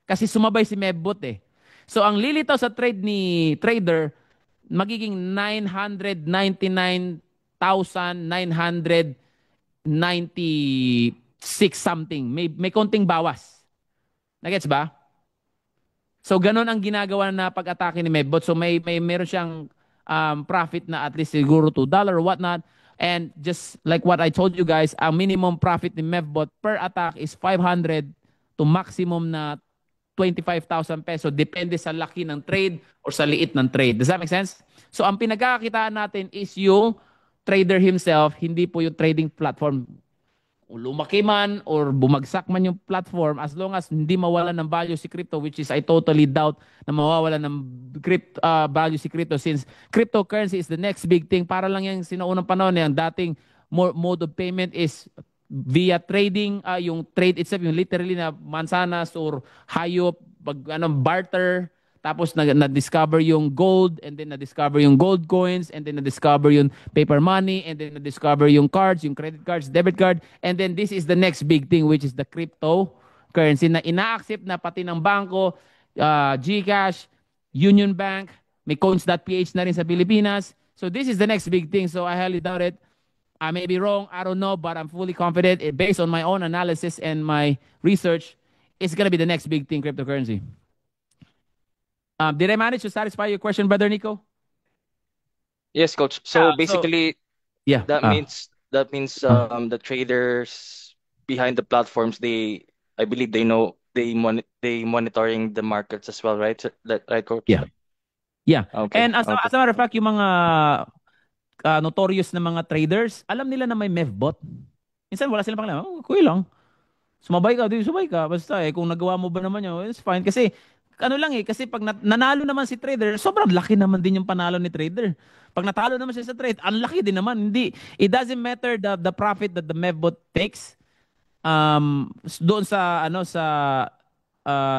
Kasi sumabay si Mevbot eh. So, ang lilitaw sa trade ni trader, magiging 999,996 something. May konting bawas. Nagets ba? So, ganun ang ginagawa na pag-atake ni Mevbot. So, meron siyang profit na at least siguro $2 or whatnot. And just like what I told you guys, ang minimum profit ni Mevbot per attack is 500 to maximum na 25,000 peso. Depende sa laki ng trade or sa liit ng trade. Does that make sense? So, ang pinagkakakitaan natin is yung trader himself, hindi po yung trading platform. Lumaki man or bumagsak man yung platform, as long as hindi mawalan ng value si crypto, which is I totally doubt na mawawalan ng value si crypto, since cryptocurrency is the next big thing. Para lang yung sinaunang panahon, yung dating mode of payment is via trading, yung trade itself, yung literally na mansanas or hayop, barter. Tapos na-discover yung gold, and then na-discover yung gold coins, and then na-discover yung paper money, and then na-discover yung cards, yung credit cards, debit card, and then this is the next big thing, which is the cryptocurrency na ina-accept na pati ng bangko, GCash, Union Bank, may coins.ph na rin sa Pilipinas. So this is the next big thing. So I highly doubt it. I may be wrong, I don't know, but I'm fully confident, based on my own analysis and my research, it's gonna be the next big thing, cryptocurrency. Did I manage to satisfy your question, Brother Nico? Yes, coach. So basically, yeah, that means the traders behind the platforms, I believe they know they monitoring the markets as well, right? Right, coach? Yeah. Okay. And as a matter of fact, yung mga notorious na mga traders, alam nila na may Mevbot. Minsan wala silang pakialam. Kuya lang. Sumabay ka, sumabay ka. Basta kung nagawa mo ba naman yun, it's fine. Kasi kasi pag nanalo naman si trader, sobrang laki naman din yung panalo ni trader. Pag natalo naman siya sa trade, ang laki din naman. It doesn't matter the profit that the Mevbot takes. Doon sa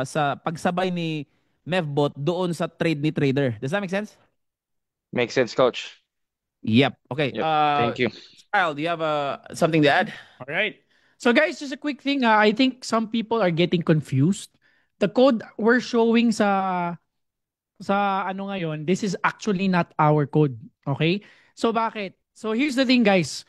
sa pagsabay ni Mevbot doon sa trade ni trader. Does that make sense? Makes sense, coach. Yep. Okay. Yep. Thank you. Kyle, do you have something to add? All right. So guys, just a quick thing. I think some people are getting confused. The code we're showing sa ano ngayon, this is actually not our code. Okay? So bakit? So here's the thing, guys.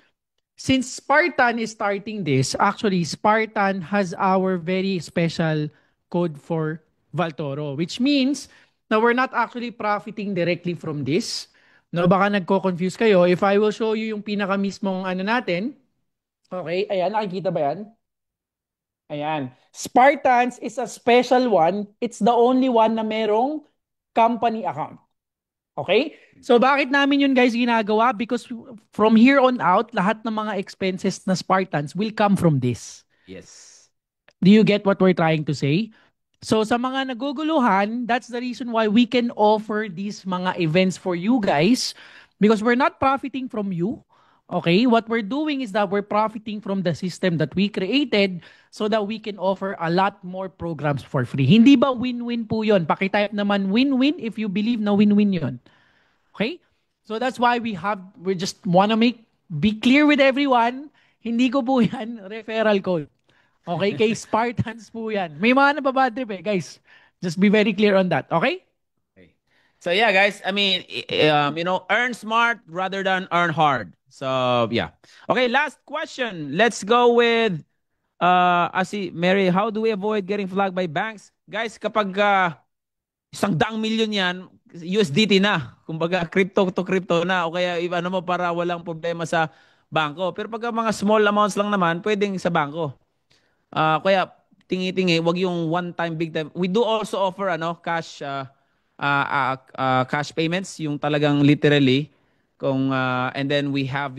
Since Spartan is starting this, actually Spartan has our very special code for Valtoro, which means na we're not actually profiting directly from this. No, baka nagko-confuse kayo. If I will show you yung pinaka mismong ano natin. Okay, ayan, nakikita ba yan? Ayan. Spartans is a special one. It's the only one na merong company account. Okay? So bakit namin yun guys ginagawa? Because from here on out, lahat ng mga expenses na Spartans will come from this. Yes. Do you get what we're trying to say? So sa mga naguguluhan, that's the reason why we can offer these mga events for you guys, because we're not profiting from you. Okay, what we're doing is that we're profiting from the system that we created so that we can offer a lot more programs for free. Hindi ba win-win po yun? Pakitype naman win-win if you believe na win-win yun. Okay? So that's why we just want to be clear with everyone. Hindi ko po yan referral code. Okay? Kay Spartans po yan. May mga nababad trip guys. Just be very clear on that. Okay? So yeah, guys, I mean, earn smart rather than earn hard. So yeah. Okay, last question. Let's go with Mary, how do we avoid getting flagged by banks? Guys, kapag 100 million yan, USDT na. Kumbaga, crypto to crypto na. O kaya, mo para walang problema sa bangko. Pero pag mga small amounts lang naman, pwedeng sa bangko. Kaya, tingi-tingi, wag yung one time, big time. We do also offer cash cash payments, yung talagang literally and then we have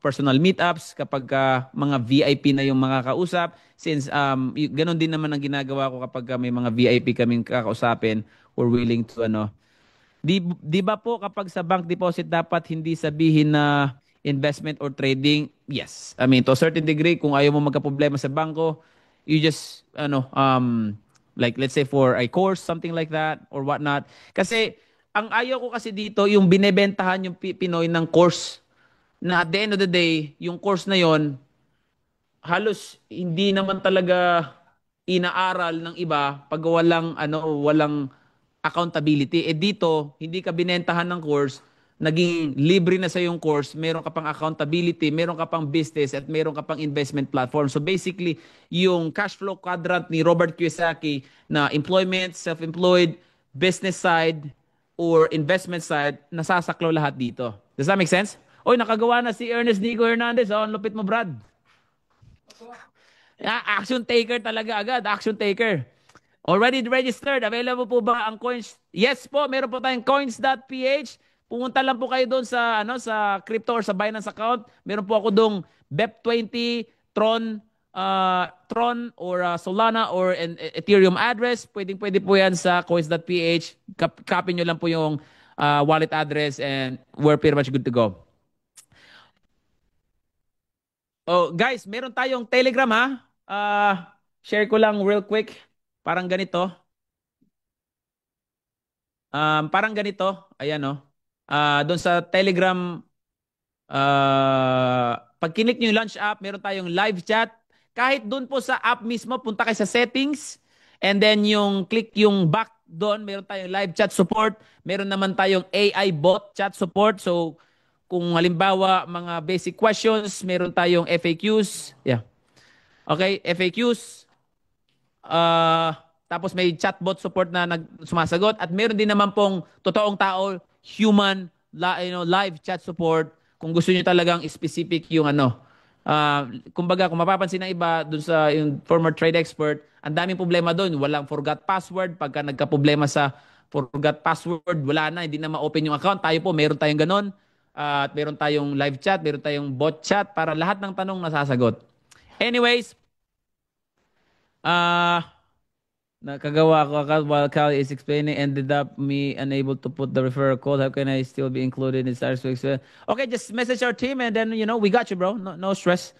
personal meetups kapag mga VIP na yung mga kausap, since ganun din naman ang ginagawa ko kapag may mga VIP kaming kakausapin, we're willing to di ba po kapag sa bank deposit dapat hindi sabihin na investment or trading? Yes, I mean to a certain degree, kung ayaw mo magka-problema sa bangko, you just Like let's say for a course, something like that or whatnot. Kasi ang ayaw ko kasi dito yung binebentahan yung Pinoy ng course na at the end of the day, yung course na yon halos hindi naman talaga inaaral ng iba pag walang accountability. Dito, hindi ka binentahan ng course, naging libre na sa yung course, meron ka pang accountability, meron ka pang business, at meron ka pang investment platform. So basically, yung cash flow quadrant ni Robert Kiyosaki na employment, self-employed, business side, or investment side, nasasaklaw lahat dito. Does that make sense? Oy, nakagawa na si Ernest Nico Hernandez. Oh, ang lupit mo, Brad. Action taker talaga agad. Action taker. Already registered. Available po ba ang coins? Yes po, meron po tayong coins.ph. Pumunta lang po kayo doon sa crypto or sa Binance account. Meron po ako doon BEP20, Tron or Solana or an Ethereum address. Pwede po yan sa coins.ph. Copy nyo lang po yung wallet address and we're pretty much good to go. Oh, guys, meron tayong Telegram ha. Share ko lang real quick. Parang ganito. Parang ganito. Ayan oh. Doon sa Telegram, pag kinik nyo yung Lunch app, meron tayong live chat. Kahit doon po sa app mismo, punta kayo sa settings. And then yung click yung back doon, meron tayong live chat support. Meron naman tayong AI bot chat support. So, kung halimbawa mga basic questions, meron tayong FAQs. Yeah. Okay, FAQs. Tapos may chatbot support na sumasagot. At meron din naman pong totoong tao, human, live chat support. Kung gusto niyo talagang specific yung kumbaga, kung mapapansin ng iba dun sa yung former trade expert, ang daming problema doon. Walang forgot password. Pagka nagka-problema sa forgot password, wala na, hindi na ma-open yung account. Tayo po, meron tayong ganon. At meron tayong live chat, meron tayong bot chat para lahat ng tanong nasasagot. Anyways, nakagawa ko while Cal is explaining, ended up me unable to put the referral code. How can I still be included in Stars Week? Okay, just message our team and then, we got you, bro. No stress.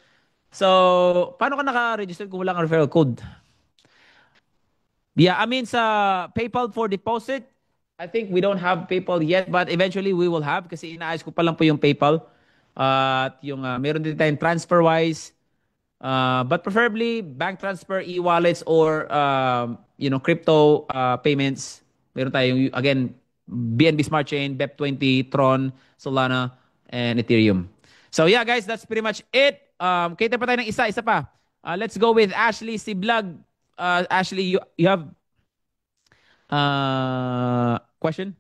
So, paano ka naka-register kung wala kang referral code? Yeah, I mean sa PayPal for deposit, I think we don't have PayPal yet, but eventually we will have kasi inaayos ko pa lang po yung PayPal. At yung meron din tayong TransferWise. But preferably bank transfer, e-wallets, or crypto payments. Meron tayong, again, BNB Smart Chain, BEP20, Tron, Solana, and Ethereum. So yeah, guys, that's pretty much it. Kita pa tayo ng isa pa. Let's go with Ashley Siblag. Ashley, you have question?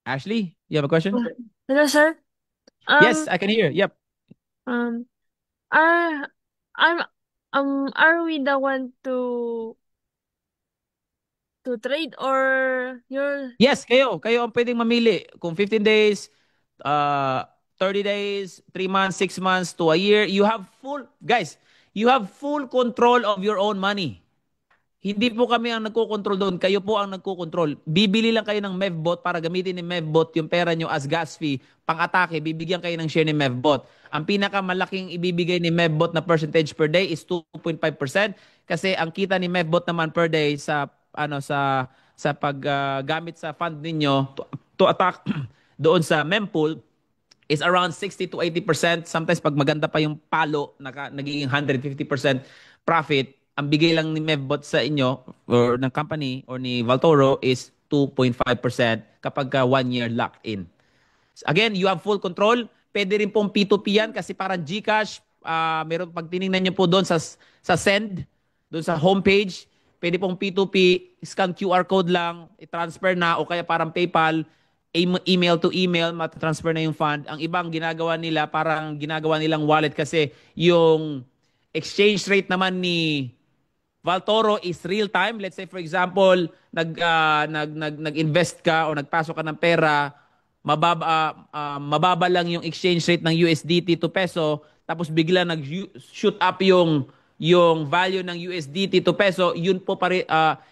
Ashley, you have a question? Hello, sir. Yes, I can hear. Yep. Are are we the one to trade or you're... Yes, kayo ang pwedeng mamili. Kung 15 days, 30 days, 3 months, 6 months to a year, you have full control of your own money. Hindi po kami ang nagko-control doon. Kayo po ang nagko-control. Bibili lang kayo ng MEVBot para gamitin ni MEVBot yung pera nyo as gas fee. Pang-atake, bibigyan kayo ng share ni MEVBot. Ang pinakamalaking ibibigay ni MEVBot na percentage per day is 2.5%. Kasi ang kita ni MEVBot naman per day sa paggamit sa fund ninyo to attack doon sa mempool is around 60 to 80%. Sometimes pag maganda pa yung palo, nagiging 150% profit. Ang bigay lang ni MEVBot sa inyo or ng company or ni Valtoro is 2.5% kapag 1 year locked in. Again, you have full control. Pwede rin pong P2P yan kasi parang GCash, meron pag tiningnan nyo po doon sa send, doon sa homepage, pwede pong P2P, scan QR code lang, i-transfer na o kaya parang PayPal, email to email, matatransfer na yung fund. Ang ibang ginagawa nila, parang ginagawa nilang wallet kasi yung exchange rate naman ni Valtoro is real time. Let's say for example, nag-invest ka o nagpasok ka ng pera, mababa lang yung exchange rate ng USDT to peso, tapos bigla nag-shoot up yung value ng USDT to peso, yun po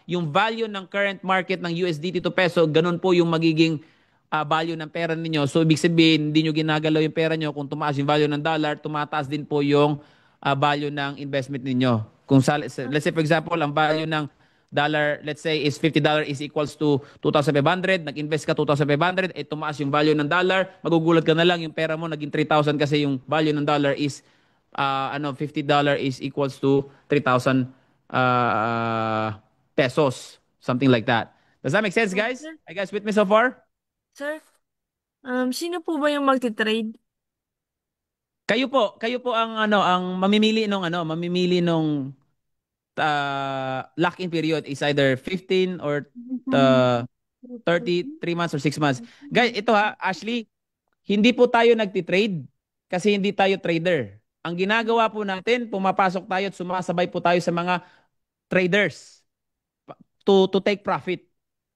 yung value ng current market ng USDT to peso, ganun po yung magiging value ng pera ninyo. So, ibig sabihin, hindi nyo ginagalaw yung pera nyo. Kung tumaas yung value ng dollar, tumataas din po yung value ng investment ninyo. Kung let's say, for example, ang value ng dollar, let's say, is $50 is equals to 2,500. Nag-invest ka 2,500, tumaas yung value ng dollar. Magugulat ka na lang, yung pera mo naging 3,000 kasi yung value ng dollar is, $50 is equals to 3,000 pesos. Something like that. Does that make sense, guys? Sir, Are you guys with me so far? sir, sino po ba yung magti-trade? Kayo po ang mamimili nung lock-in period is either 15 or 30, 3 months or 6 months. Guys, ito Ashley, hindi po tayo nagti-trade kasi hindi tayo trader. Ang ginagawa po natin, pumapasok tayo at sumasabay po tayo sa mga traders to take profit.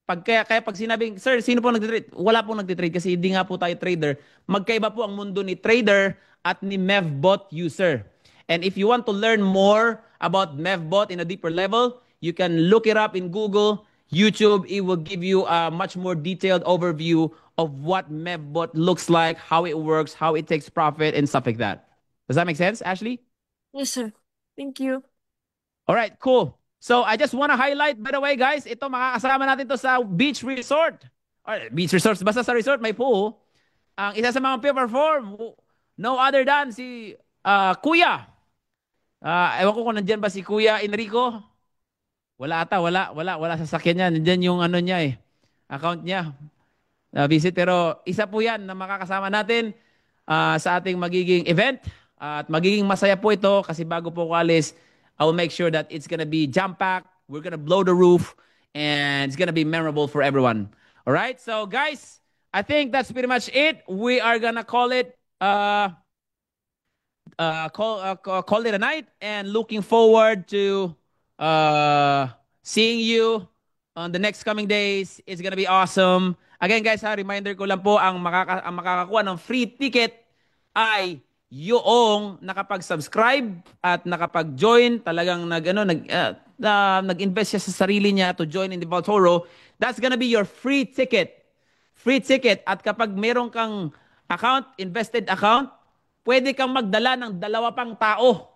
Kaya pag sinabing, sir, sino po nagtitrade? Wala pong nagtitrade kasi hindi nga po tayo trader. Magkaiba po ang mundo ni trader at ni Mevbot user. And if you want to learn more about Mevbot in a deeper level, you can look it up in Google, YouTube. It will give you a much more detailed overview of what Mevbot looks like, how it works, how it takes profit, and stuff like that. Does that make sense, Ashley? Yes, sir. Thank you. All right, cool. So I just want to highlight, by the way, guys, ito makakasama natin to sa beach resort. Or beach resort, basta sa resort may pool. Ang isa sa mga perform, no other than si Kuya. Ewan ko kung nandyan ba si Kuya Enrico. Wala ata, wala sasakyan niya. Nandyan yung niya account niya. Visit, pero isa po yan na makakasama natin sa ating magiging event. At magiging masaya po ito kasi bago po ko alis, I will make sure that it's gonna be jam-packed. We're gonna blow the roof, and it's gonna be memorable for everyone. All right, so guys, I think that's pretty much it. We are gonna call it call it a night, and looking forward to seeing you on the next coming days. It's gonna be awesome. Again, guys, reminder ko lang po, ang makakakuha ng free ticket ay yung nakapag-subscribe at nakapag-join, talagang nag-invest siya sa sarili niya to join in the Vaultoro. That's gonna be your free ticket. Free ticket. At kapag meron kang account, invested account, pwede kang magdala ng 2 pang tao.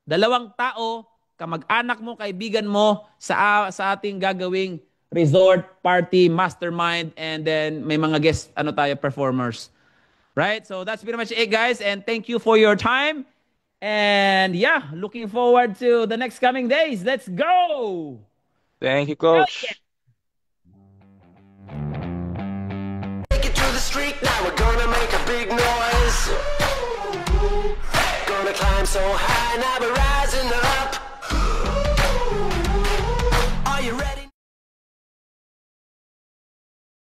2 tao, kamag-anak mo, kaibigan mo sa ating gagawing resort, party, mastermind, and then may mga guest performers. Right? So that's pretty much it, guys. And thank you for your time. And yeah, looking forward to the next coming days. Let's go. Thank you, Coach. Take it to the street now. We're gonna make a big noise. Gonna climb so high, now we're rising up.